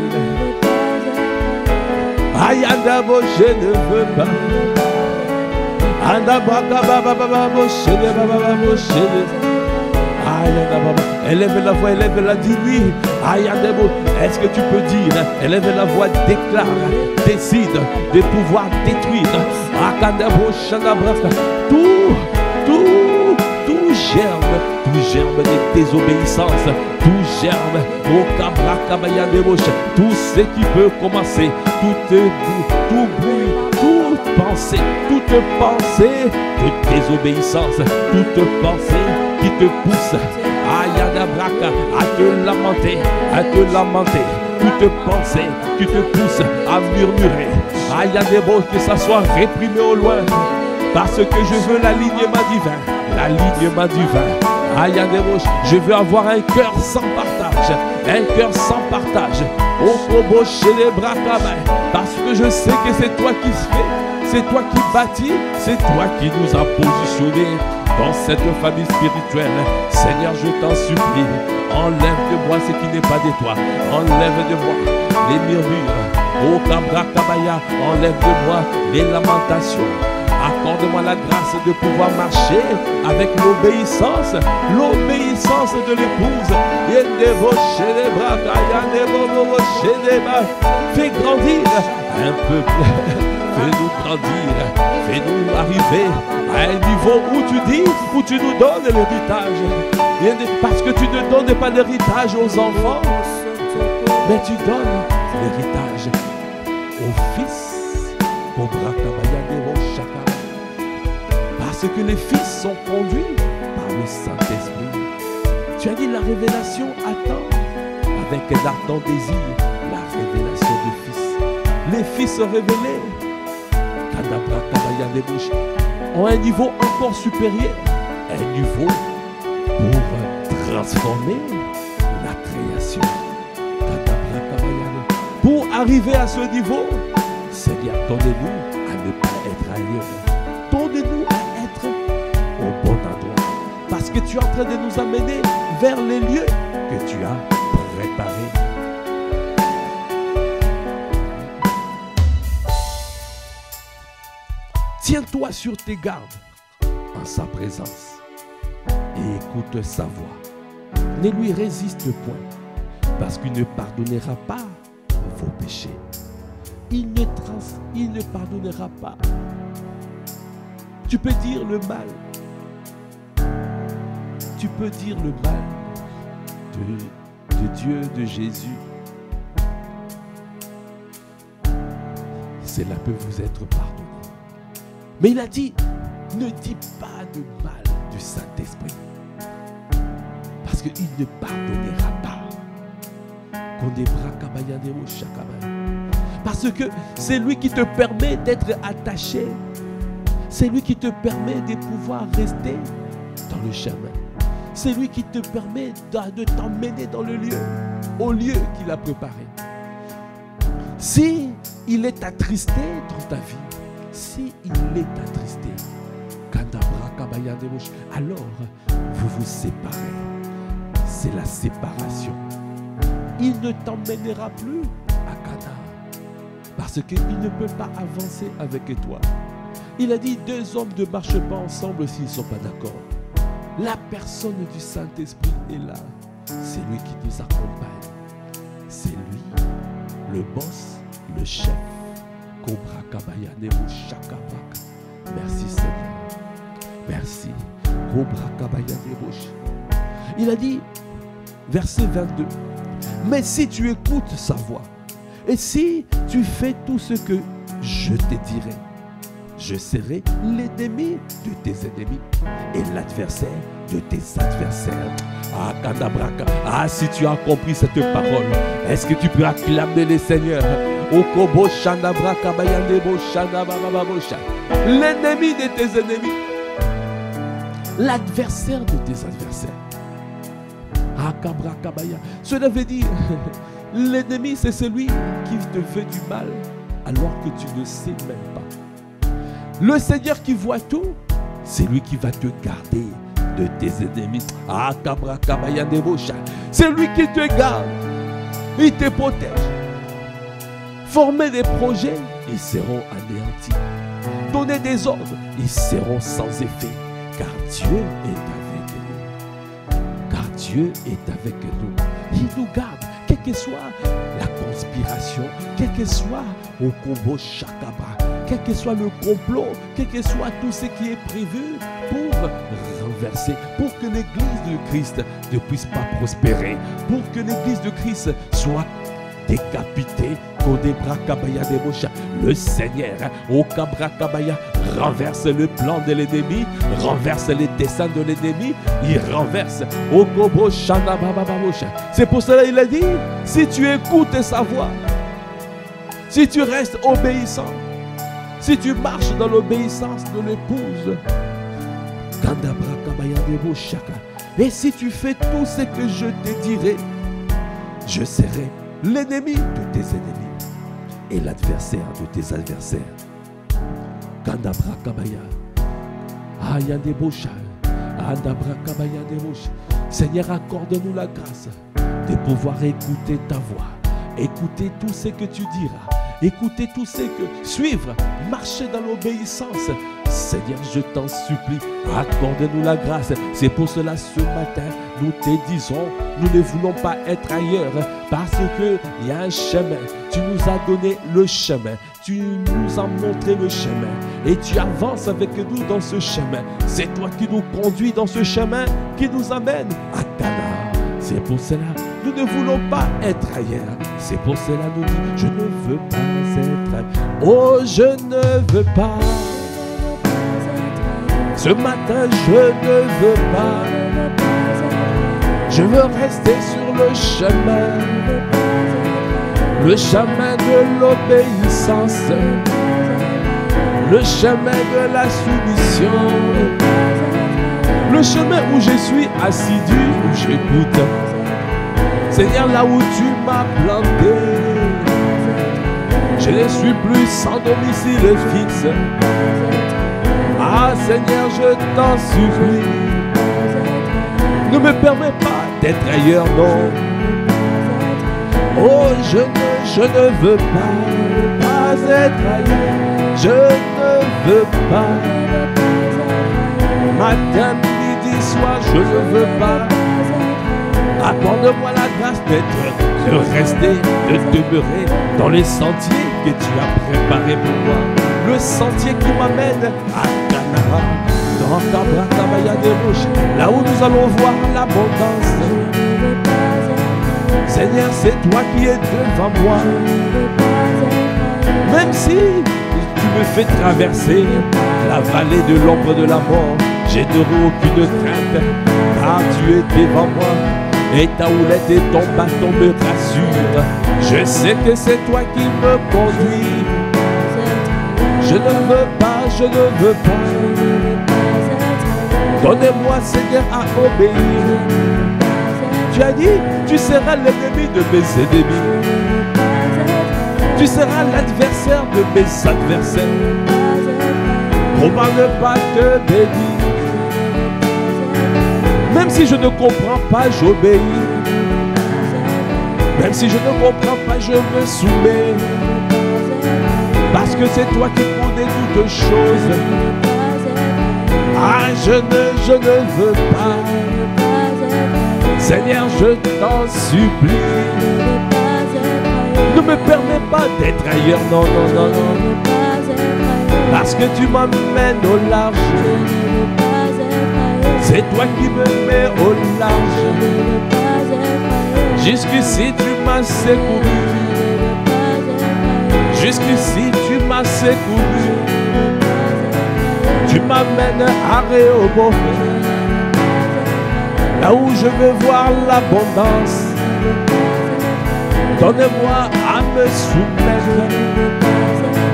Speaker 1: Ayandabo, je ne veux pas. Élève la voix, élève la dis-lui. Est-ce que tu peux dire, élève la voix, déclare, décide de pouvoir détruire. Tout germe, tout tout germe de désobéissance, tout germe, au cabra cabaya de bouche, tout ce qui peut commencer, tout bruit, toute pensée de désobéissance, toute pensée qui te pousse à te lamenter, toute pensée qui te pousse à murmurer, que ça soit réprimé au loin, parce que je veux l'alignement divin. Je veux avoir un cœur sans partage, parce que je sais que c'est toi qui fais, c'est toi qui bâtis, c'est toi qui nous a positionnés dans cette famille spirituelle. Seigneur, je t'en supplie, enlève de moi ce qui n'est pas de toi, enlève de moi les murmures, oh Kabra Kabaya, enlève de moi les lamentations. Accorde-moi la grâce de pouvoir marcher avec l'obéissance de l'épouse. Fais grandir un peuple, fais-nous grandir, fais-nous arriver à un niveau où tu nous donnes l'héritage. Parce que tu ne donnes pas l'héritage aux enfants, mais tu donnes l'héritage aux fils. Parce que les fils sont conduits par le Saint-Esprit. Tu as dit la révélation attend avec un ardent désir la révélation des fils. Les fils révélés ont un niveau encore supérieur, un niveau pour transformer la création. Pour arriver à ce niveau, Seigneur, donnez-nous à ne pas être ailleurs. Donnez-nous à être au bon endroit. Parce que tu es en train de nous amener vers les lieux que tu as préparés. Tiens-toi sur tes gardes en sa présence et écoute sa voix. Ne lui résiste point, parce qu'il ne pardonnera pas vos péchés. Il ne pardonnera pas. Tu peux dire le mal. Tu peux dire le mal de Dieu, de Jésus. Cela peut vous être pardonné. Mais il a dit, ne dis pas de mal du Saint-Esprit. Parce qu'il ne pardonnera pas. Parce que c'est lui qui te permet d'être attaché. C'est lui qui te permet de pouvoir rester dans le chemin. C'est lui qui te permet de t'emmener dans le lieu, au lieu qu'il a préparé. Si il est attristé dans ta vie, si il est attristé, alors vous vous séparez. C'est la séparation. Il ne t'emmènera plus à Cana, parce qu'il ne peut pas avancer avec toi. Il a dit, deux hommes ne marchent pas ensemble s'ils ne sont pas d'accord. La personne du Saint-Esprit est là. C'est lui qui nous accompagne. C'est lui, le boss, le chef. Cobra Kabaya Nebo Shakabaka. Merci Seigneur. Merci. Cobra Kabaya Nebo. Il a dit, verset 22, mais si tu écoutes sa voix, et si tu fais tout ce que je te dirai, je serai l'ennemi de tes ennemis et l'adversaire de tes adversaires. Ah, Kadabraka. Ah, si tu as compris cette parole, est-ce que tu peux acclamer le Seigneur? L'ennemi de tes ennemis, l'adversaire de tes adversaires. Ah, Kabrakabaya. Cela veut dire, l'ennemi c'est celui qui te fait du mal alors que tu ne sais même pas. Le Seigneur qui voit tout, c'est lui qui va te garder de tes ennemis. Ah, Kabrakabaya Nebosha. C'est lui qui te garde. Il te protège. Former des projets, ils seront anéantis. Donner des ordres, ils seront sans effet. Car Dieu est avec nous. Car Dieu est avec nous. Il nous garde, quelle que soit la conspiration, quel que soit au combo Shakaba, quel que soit le complot, quel que soit tout ce qui est prévu pour renverser, pour que l'église de Christ ne puisse pas prospérer, pour que l'église de Christ soit décapitée. Le Seigneur, au Kabrakabaya, renverse le plan de l'ennemi, renverse les desseins de l'ennemi, il renverse. C'est pour cela qu'il a dit, si tu écoutes sa voix, si tu restes obéissant, si tu marches dans l'obéissance de l'épouse, et si tu fais tout ce que je te dirai, je serai l'ennemi de tes ennemis et l'adversaire de tes adversaires. Seigneur, accorde-nous la grâce de pouvoir écouter ta voix, écouter tout ce que tu diras, écouter tout ce que suivre, marcher dans l'obéissance. Seigneur, je t'en supplie, accorde-nous la grâce. C'est pour cela ce matin, nous te disons, nous ne voulons pas être ailleurs parce qu'il y a un chemin. Tu nous as donné le chemin, tu nous as montré le chemin et tu avances avec nous dans ce chemin. C'est toi qui nous conduis dans ce chemin qui nous amène à Cana. C'est pour cela, nous ne voulons pas être ailleurs. C'est pour cela, nous disons, je ne veux pas être. Oh, je ne veux pas. Ce matin, je ne veux pas. Je veux rester sur le chemin de l'obéissance, le chemin de la soumission, le chemin où je suis assidu, où j'écoute. Seigneur, là où tu m'as planté, je ne suis plus sans domicile fixe. Ah Seigneur, je t'en supplie, ne me permets pas d'être ailleurs, non. Oh, je ne veux pas être ailleurs, je ne veux pas. Matin, midi, soir, je ne veux pas. Accorde-moi la grâce de rester, de demeurer dans les sentiers que tu as préparés pour moi. Le sentier qui m'amène à Canara, dans Kabrakabaya des Roches, là où nous allons voir l'abondance. Seigneur, c'est toi qui es devant moi. Même si tu me fais traverser la vallée de l'ombre de la mort, je n'aurai aucune crainte, car tu es devant moi. Et ta houlette et ton bâton me rassurent. Je sais que c'est toi qui me conduis. Je ne veux pas, je ne veux pas. Donnez-moi, Seigneur, à obéir. Tu as dit, tu seras l'ennemi de mes ennemis. Tu seras l'adversaire de mes adversaires. Comment ne pas te bénir? Même si je ne comprends pas, j'obéis. Même si je ne comprends pas, je me soumets. Parce que c'est toi qui connais toutes choses. Ah, je ne veux pas. Seigneur, je t'en supplie. Ne me permets pas d'être ailleurs, non, non, non, non. Parce que tu m'emmènes au large. C'est toi qui me mets au large. Jusqu'ici tu m'as secouru. Jusqu'ici tu m'as secouru. Tu m'amènes à Rehoboth, là où je veux voir l'abondance. Donne-moi à me soumettre.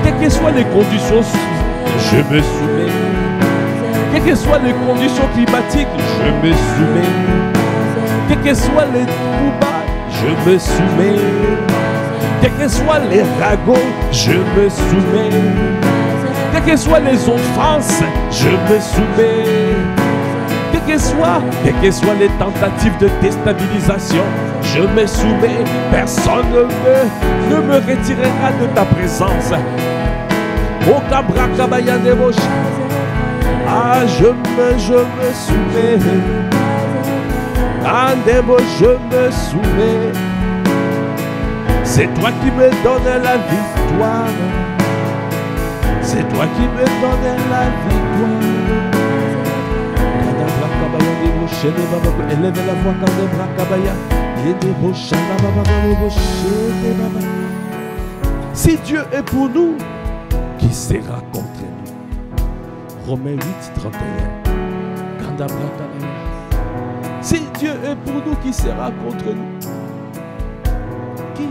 Speaker 1: Quelles que soient les conditions, je me soumets. Quelles que soient les conditions climatiques, je me soumets. Quels que soient les coups bas, je me soumets. Quels que soient les ragots, je me soumets. Quelles que soient les offenses, je me soumets. Quelles que soient les tentatives de déstabilisation, je me soumets. Personne ne me retirera de ta présence. Au Kabrakabaya des Roches. Ah, je me soumets. Ah, Nebo, je me soumets. C'est toi qui me donnes la victoire. C'est toi qui me donnes la victoire. Élève la voix quand les bras kabaya. Si Dieu est pour nous, qui sera contre nous? Romains 8, 31. Si Dieu est pour nous, qui sera contre nous? Qui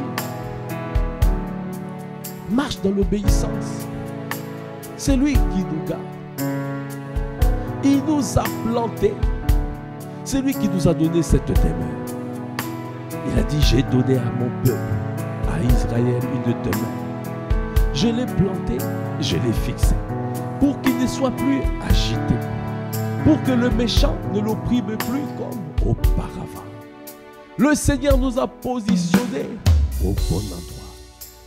Speaker 1: marche dans l'obéissance? C'est lui qui nous garde. Il nous a plantés. C'est lui qui nous a donné cette demeure. Il a dit, j'ai donné à mon peuple, à Israël, une demeure. Je l'ai planté, je l'ai fixé, pour qu'il ne soit plus agité, pour que le méchant ne l'opprime plus comme auparavant. Le Seigneur nous a positionnés au bon endroit.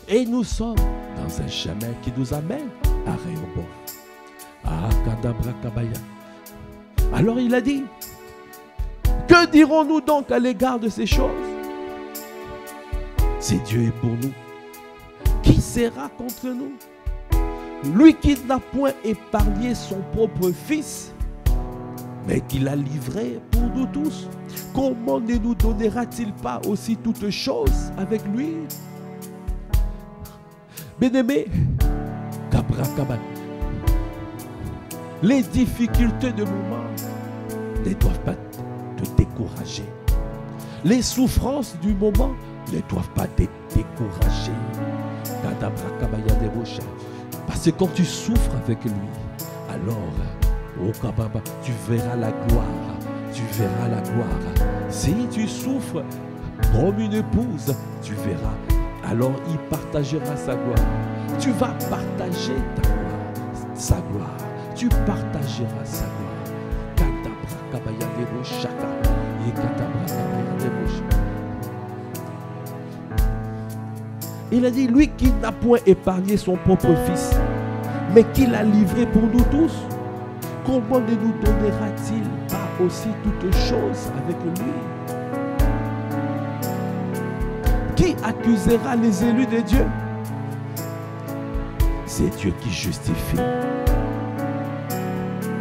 Speaker 1: Et nous sommes dans un chemin qui nous amène à Rehoboth. Ah, Kadabra Kabaya. Alors il a dit, que dirons-nous donc à l'égard de ces choses? Si Dieu est pour nous, qui sera contre nous? Lui qui n'a point épargné son propre fils, mais qui l'a livré pour nous tous, comment ne nous donnera-t-il pas aussi toutes choses avec lui? Bien-aimé, les difficultés de moment ne doivent pas te décourager. Les souffrances du moment ne doivent pas te décourager. Parce que quand tu souffres avec lui, alors tu verras la gloire. Tu verras la gloire. Si tu souffres comme une épouse, tu verras. Alors il partagera sa gloire. Tu vas partager ta gloire, sa gloire. Tu partageras sa gloire. Il a dit, lui qui n'a point épargné son propre fils, mais qui l'a livré pour nous tous, comment ne nous donnera-t-il pas aussi toutes choses avec lui? Qui accusera les élus de Dieu? C'est Dieu qui justifie.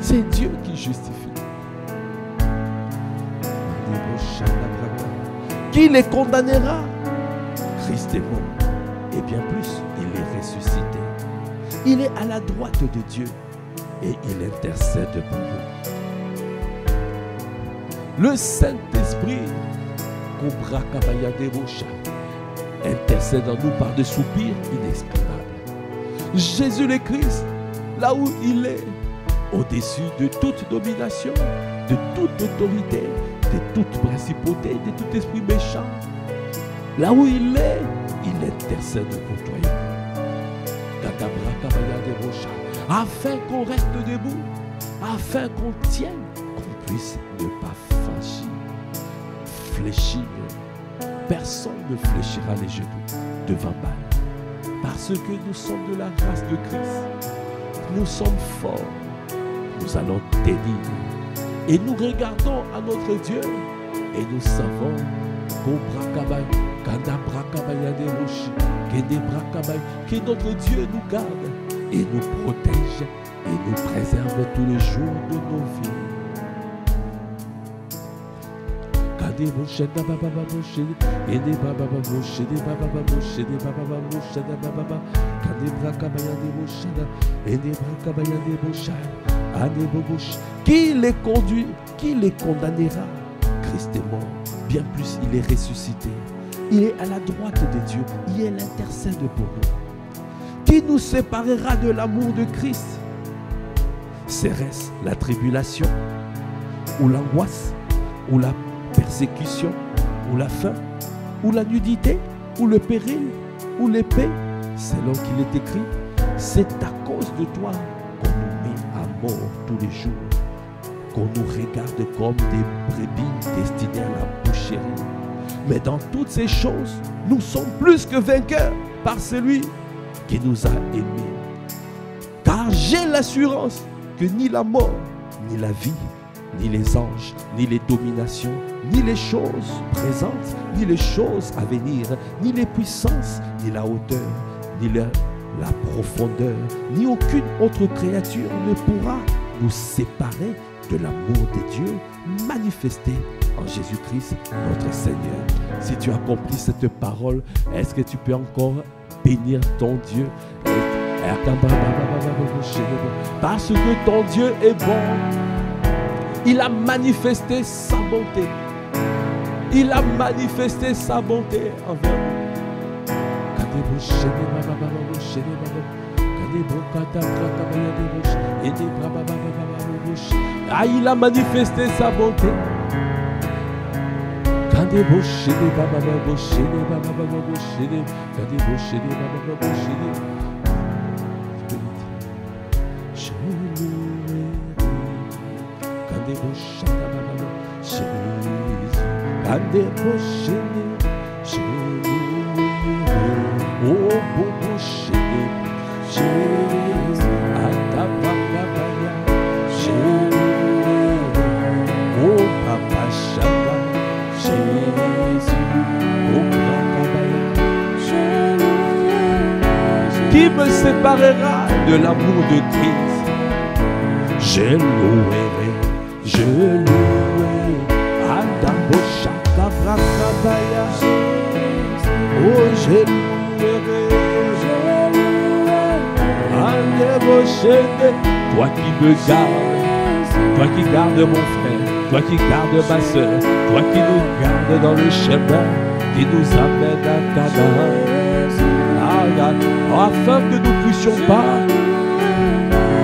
Speaker 1: C'est Dieu qui justifie. Qui les condamnera? Christ est mort. Et bien plus, il est ressuscité. Il est à la droite de Dieu et il intercède pour nous. Le Saint-Esprit, intercède en nous par des soupirs inexprimables. Jésus le Christ, là où il est, au-dessus de toute domination, de toute autorité, de toute principauté, de tout esprit méchant, là où il est, il intercède pour toi et moi. Afin qu'on reste debout, afin qu'on tienne, qu'on puisse ne pas fléchir. Personne ne fléchira les genoux devant Baal. Parce que nous sommes de la grâce de Christ. Nous sommes forts. Nous allons tenir. Et nous regardons à notre Dieu. Et nous savons que notre Dieu nous garde et nous protège et nous préserve tous les jours de nos vies. Qui les conduit? Qui les condamnera? Christ est mort. Bien plus, il est ressuscité. Il est à la droite de Dieu. Il intercède pour nous. Qui nous séparera de l'amour de Christ? Serait-ce la tribulation, ou l'angoisse, ou la persécution, ou la faim, ou la nudité, ou le péril, ou l'épée? Selon qu'il est écrit, c'est à cause de toi qu'on nous met à mort tous les jours, qu'on nous regarde comme des brebis destinées à la boucherie. Mais dans toutes ces choses, nous sommes plus que vainqueurs par celui qui nous a aimés. Car j'ai l'assurance que ni la mort, ni la vie, ni les anges, ni les dominations, ni les choses présentes, ni les choses à venir, ni les puissances, ni la hauteur, ni la profondeur, ni aucune autre créature ne pourra nous séparer de l'amour de Dieu manifesté en Jésus-Christ, notre Seigneur. Si tu as compris cette parole, est-ce que tu peux encore bénir ton Dieu? Parce que ton Dieu est bon. Il a manifesté sa bonté. Il a manifesté sa bonté envers nous. Ah, il a manifesté sa bonté. Qui me séparera de l'amour de Christ? Je louerai, je louerai. Oh, je louerai. Toi qui me gardes, toi qui gardes mon frère, toi qui gardes ma soeur, toi qui nous gardes dans le chemin qui nous amène à Canaan. Afin que nous ne puissions pas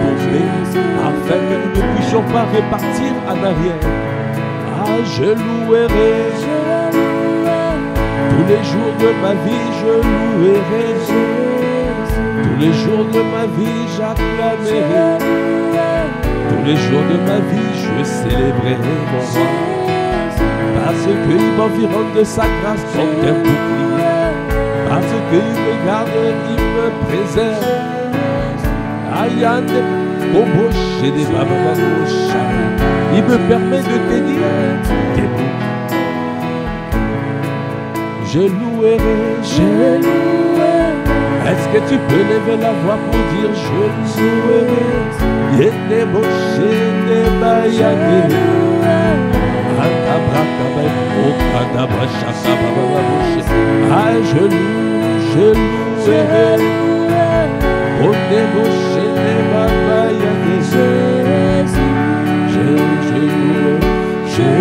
Speaker 1: tomber, afin que nous ne puissions pas repartir en arrière. Ah, je louerai tous les jours de ma vie, je louerai. Tous les jours de ma vie, j'acclamerai. Tous les jours de ma vie, je célébrerai mon roi. Parce qu'il m'environne de sa grâce comme un bouclier. Parce qu'il me garde, il me préserve. Ayane, Boboche, des Babababosha. Il me permet de tenir debout. Je louerai, je louerai. Est-ce que tu peux lever la voix pour dire je louerai? Yene Boche, des Bayane. Ah, je loue, je louerai. Oh, débauché, des babayades. Je loue, je louerai.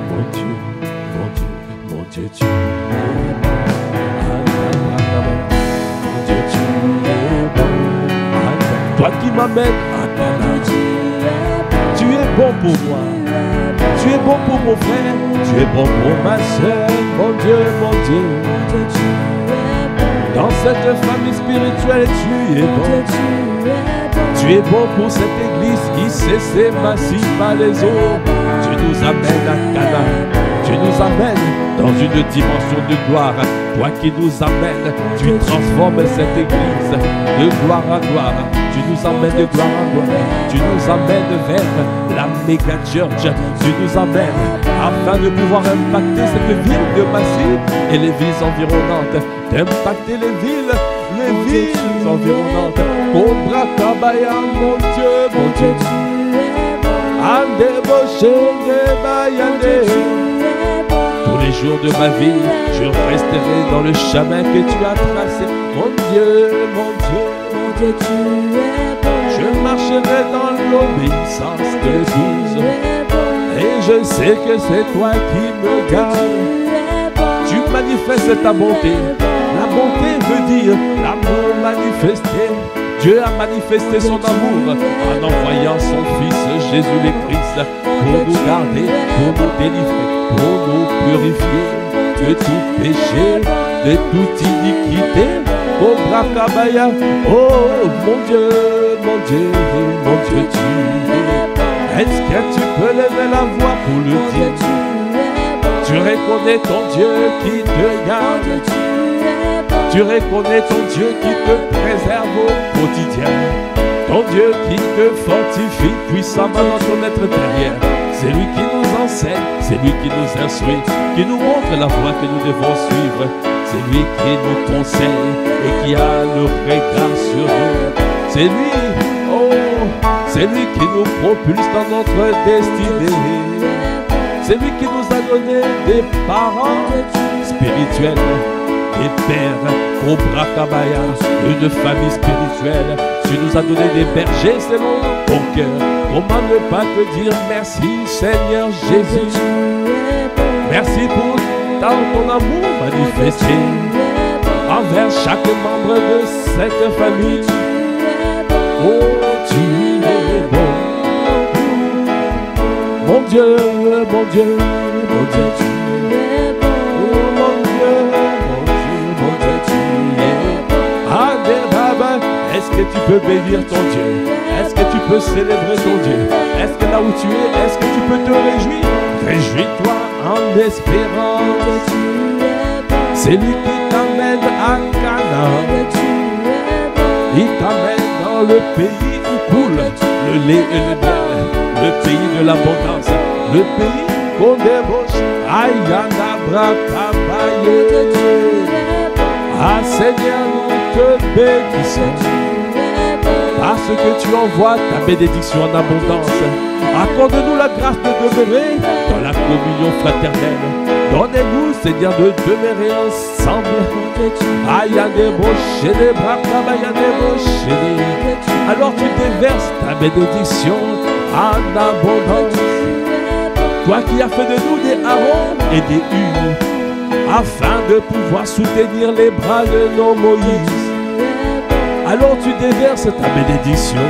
Speaker 1: Mon Dieu, mon Dieu, mon Dieu, tu es bon. Mon Dieu, tu es bon. Toi qui m'amènes à Canaan, tu es bon pour moi, tu es bon pour mon frère, tu es bon pour ma soeur, mon Dieu, mon Dieu. Dans cette famille spirituelle, tu es bon. Tu es bon pour cette église qui sait s'émanciper par les autres. Tu nous amènes à Canaan, tu nous amènes dans une dimension de gloire. Toi qui nous amènes, tu transformes cette église de gloire à gloire. Tu nous amènes de gloire à gloire. Tu nous amènes vers la méga church. Tu nous amènes afin de pouvoir impacter cette ville de Massy et les villes environnantes. D'impacter les villes environnantes. Cobra Kabaya, mon Dieu, mon Dieu. Ande Boche, Bayane. Tous les jours de ma vie, je resterai dans le chemin que tu as tracé. Mon Dieu, mon Dieu, mon Dieu, tu es bon. Je marcherai dans l'obéissance de l'épouse. Et je sais que c'est toi qui me gardes. Tu manifestes ta bonté. La bonté veut dire l'amour manifesté. Dieu a manifesté son amour en envoyant son Fils Jésus le Christ pour nous garder, pour nous délivrer, pour nous purifier de tout péché, de toute iniquité. Cobra Kabaya, oh mon Dieu, mon Dieu, mon Dieu, tu es. Est-ce que tu peux lever la voix pour le dire? Tu reconnais ton Dieu qui te garde. Tu reconnais ton Dieu qui te préserve au quotidien. Ton Dieu qui te fortifie puissamment dans ton être intérieur. C'est lui qui nous enseigne, c'est lui qui nous instruit, qui nous montre la voie que nous devons suivre. C'est lui qui nous conseille et qui a le regard sur nous. C'est lui, oh, c'est lui qui nous propulse dans notre destinée. C'est lui qui nous a donné des parents spirituels, des pères, Cobra Kabaya, une famille spirituelle. Tu nous as donné des bergers selon ton cœur. Comment ne pas te dire merci Seigneur Jésus. Merci pour ton amour manifesté envers chaque membre de cette famille. Oh, tu es bon. Mon Dieu, mon Dieu, mon Dieu, tu es bon. Oh, mon Dieu, mon Dieu, mon Dieu, tu es bon. Allez, Baba, est-ce que tu peux bénir ton Dieu? Est-ce que tu peux célébrer ton Dieu? Est-ce que là où tu es, est-ce que tu peux te réjouir? Réjouis-toi en espérant. C'est lui qui t'amène à Canaan. Il t'amène dans le pays où coule le lait et le miel, le pays de l'abondance, le pays qu'on débauche. Ayana Brakabaye. Ah Seigneur, nous te bénissons parce que tu envoies ta bénédiction en abondance. Accorde-nous la grâce de demeurer dans la communion fraternelle. Donnez-nous, Seigneur, de demeurer ensemble. Alors tu déverses ta bénédiction en abondance. Toi qui as fait de nous des Aaron et des Hur, afin de pouvoir soutenir les bras de nos Moïse. Alors tu déverses ta bénédiction.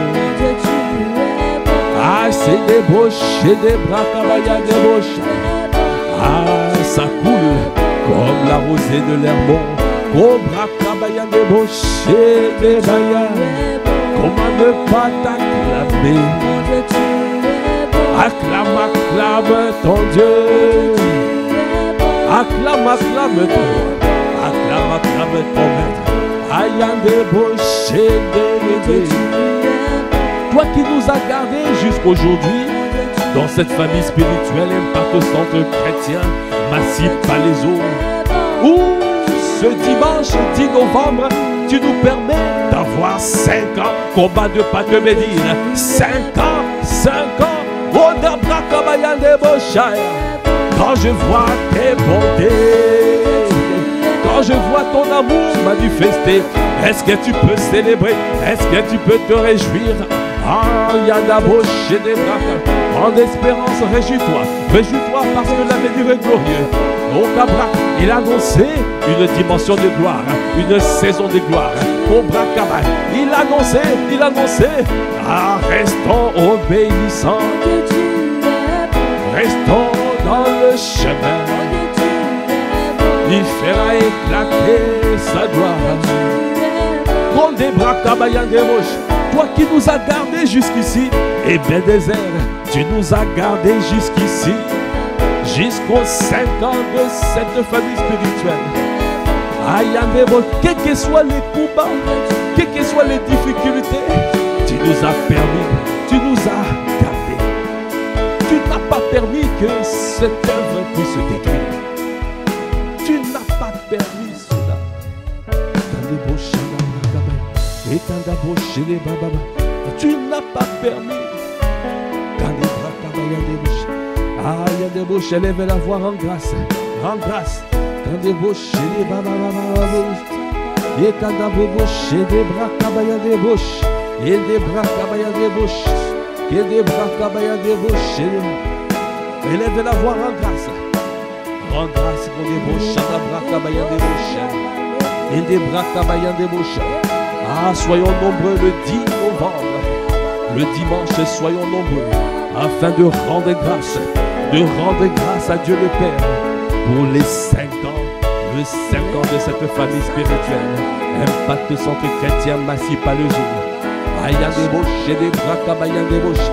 Speaker 1: Ah, c'est des bouches et des bras, cabaya des bouches. Ah, ça coule comme la rosée de l'Hermon. Cobra cabaya des bouches et des bayas. Comment ne pas t'acclamer? Acclame, acclame ton Dieu. Acclame, acclame toi. Acclame, acclame ton maître. Aïe, des bouches et des toi qui nous as gardés jusqu'aujourd'hui dans cette famille spirituelle, Impact Centre Chrétien, Massy Palaiseau, où ce dimanche 10 novembre, tu nous permets d'avoir 5 ans, combat de Pâques Médine, 5 ans, 5 ans, quand je vois tes bontés, quand je vois ton amour manifesté, est-ce que tu peux célébrer, est-ce que tu peux te réjouir? Ah, Yadabo chez des bras, en espérance, réjouis-toi, réjouis-toi parce que l'avenir est glorieux. Au Cabra, il a annoncé une dimension de gloire, une saison de gloire. Au Bracaba, il a annoncé, ah, restons obéissants, restons dans le chemin. Il fera éclater sa gloire. Comme des Bracaba, Yandemoche. Toi qui nous as gardés jusqu'ici, et bien désert, tu nous as gardés jusqu'ici, jusqu'aux 5 ans de cette famille spirituelle. Aïe, quels que soient les combats, quelles que soient les difficultés, tu nous as permis, tu nous as gardés. Tu n'as pas permis que cette œuvre puisse se détruire. Tu n'as pas permis cela. Dans les beaux et quand d'abord chez les bababa, tu n'as pas permis. Quand les bras il y a des bouches. Ah, il y a des bouches, élève la voix en grâce. En grâce. Quand des bouches chez les bababa. Et quand d'abord chez des bras il y a des bouches. Et des bras il y a des bouches. Et des bras il y a des bouches. Élève la voix en grâce. En grâce pour des bouches. Quand des bras il y a des bouches. Et des bras il y a des bouches. Ah, soyons nombreux le 10 novembre, le dimanche, soyons nombreux, afin de rendre grâce à Dieu le Père pour les 5 ans, le 5 ans de cette famille spirituelle, Impact Centre Chrétien, Massy Palaiseau. Aïe, des bouches et des bras, cabaya des bouches.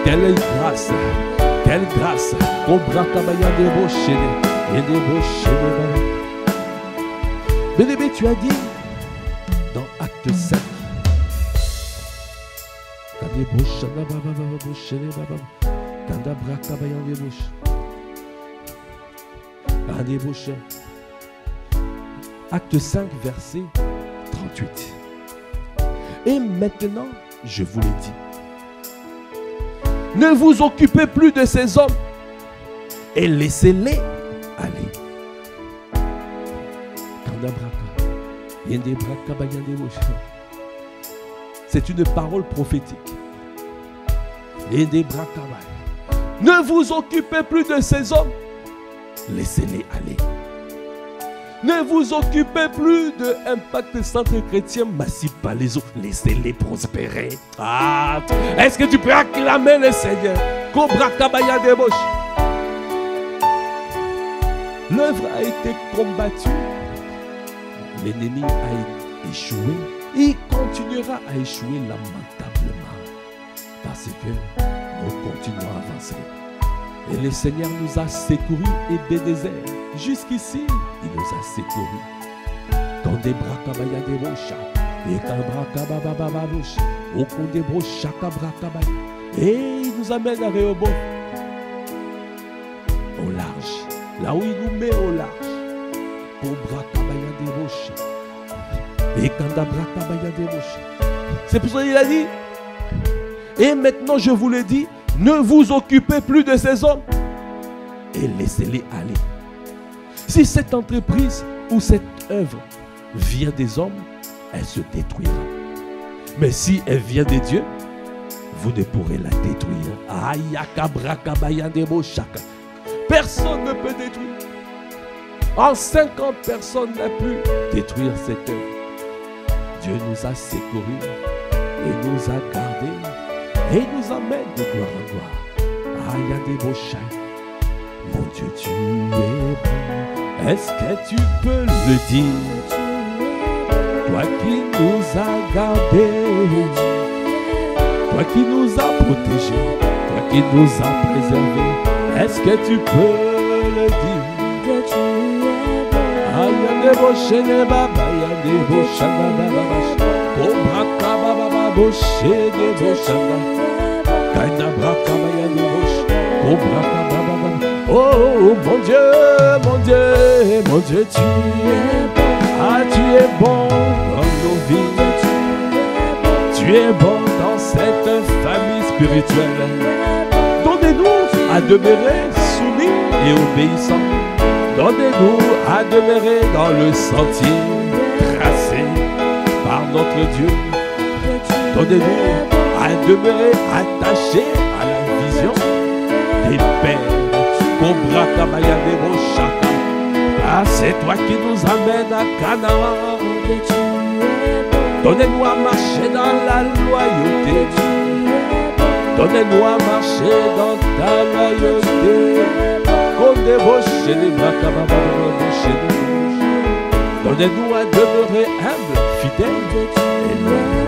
Speaker 1: Quelle grâce, au bras, cabaya des bouches et des bouches et des bras. Bien, tu as dit, dans Acte 7, quand des bouches, quand des bras, des bouches, quand des bouches, Acte 5, verset 38. Et maintenant, je vous l'ai dit, ne vous occupez plus de ces hommes et laissez-les aller. C'est une parole prophétique. Ne vous occupez plus de ces hommes, laissez-les aller. Ne vous occupez plus de Impact Centre Chrétien Massif Palaiso, laissez-les prospérer. Ah, est-ce que tu peux acclamer le Seigneur? L'œuvre a été combattue, l'ennemi a échoué, il continuera à échouer lamentablement parce que nous continuons à avancer. Et le Seigneur nous a secourus et Bénézer. Jusqu'ici, il nous a secourus. Dans des bras kabaya des rochas, et kabra au compte des brochas kabra kabaya. Et il nous amène à Rehoboth, au large, là où il nous met au large, au bras kabaya des rochas, et kandabra kabaya des rochas. C'est pour ça qu'il a dit. Et maintenant, je vous l'ai dit, ne vous occupez plus de ces hommes et laissez-les aller. Si cette entreprise ou cette œuvre vient des hommes, elle se détruira. Mais si elle vient de Dieu, vous ne pourrez la détruire. Personne ne peut détruire. En 50 personnes n'a pu détruire cette œuvre. Dieu nous a secourus et nous a gardés. Et nous amène de gloire en gloire. Ah, il y a des beaux chats. Mon Dieu, tu es bon. Est-ce que tu peux le dire? Toi qui nous as gardés, toi qui nous as protégés, toi qui nous as préservés, est-ce que tu peux le dire? Ah, il y a des beaux chats, il y a des beaux chats. Oh mon Dieu, mon Dieu, mon Dieu, tu es bon. Ah, tu es bon dans nos vies. Tu es bon dans cette famille spirituelle. Donnez-nous à demeurer soumis et obéissants. Donnez-nous à demeurer dans le sentier tracé par notre Dieu. Donnez-nous à demeurer attachés à la vision des pères. Cobra Kabaya Debo Chaka. Ah, c'est toi qui nous amènes à Canaan. Donnez-nous à marcher dans la loyauté. Donnez-nous à marcher dans ta loyauté. Donnez-nous à demeurer humble, fidèle et loyal.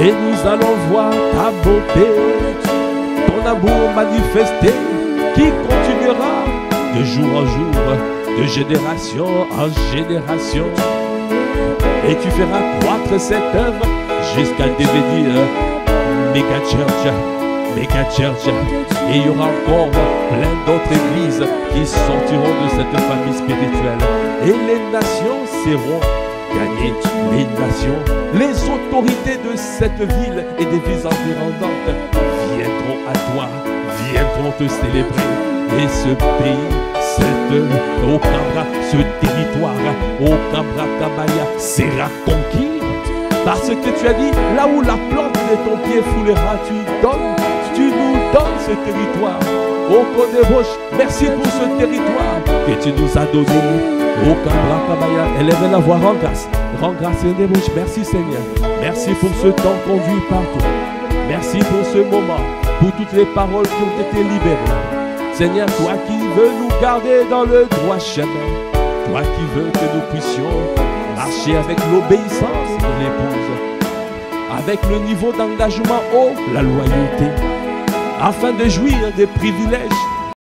Speaker 1: Et nous allons voir ta beauté, ton amour manifesté, qui continuera de jour en jour, de génération en génération. Et tu feras croître cette œuvre jusqu'à devenir méga church. Et il y aura encore plein d'autres églises qui sortiront de cette famille spirituelle. Et les nations seront gagnées. Les nations, les autorités de cette ville et des villes environnantes viendront à toi, viendront te célébrer. Et ce pays, ce territoire, Okabra Kabaya sera conquis. Parce que tu as dit, là où la plante de ton pied foulera, tu nous donnes ce territoire. Au Kodebosh, merci pour ce territoire que tu nous as donné. Au Kabra Kabaya, élève la voix, rends grâce. Rends grâce, Kodebosh. Merci Seigneur. Merci pour ce temps conduit par toi. Merci pour ce moment, pour toutes les paroles qui ont été libérées. Seigneur, toi qui veux nous garder dans le droit chemin, toi qui veux que nous puissions marcher avec l'obéissance de l'épouse, avec le niveau d'engagement haut, la loyauté, afin de jouir des privilèges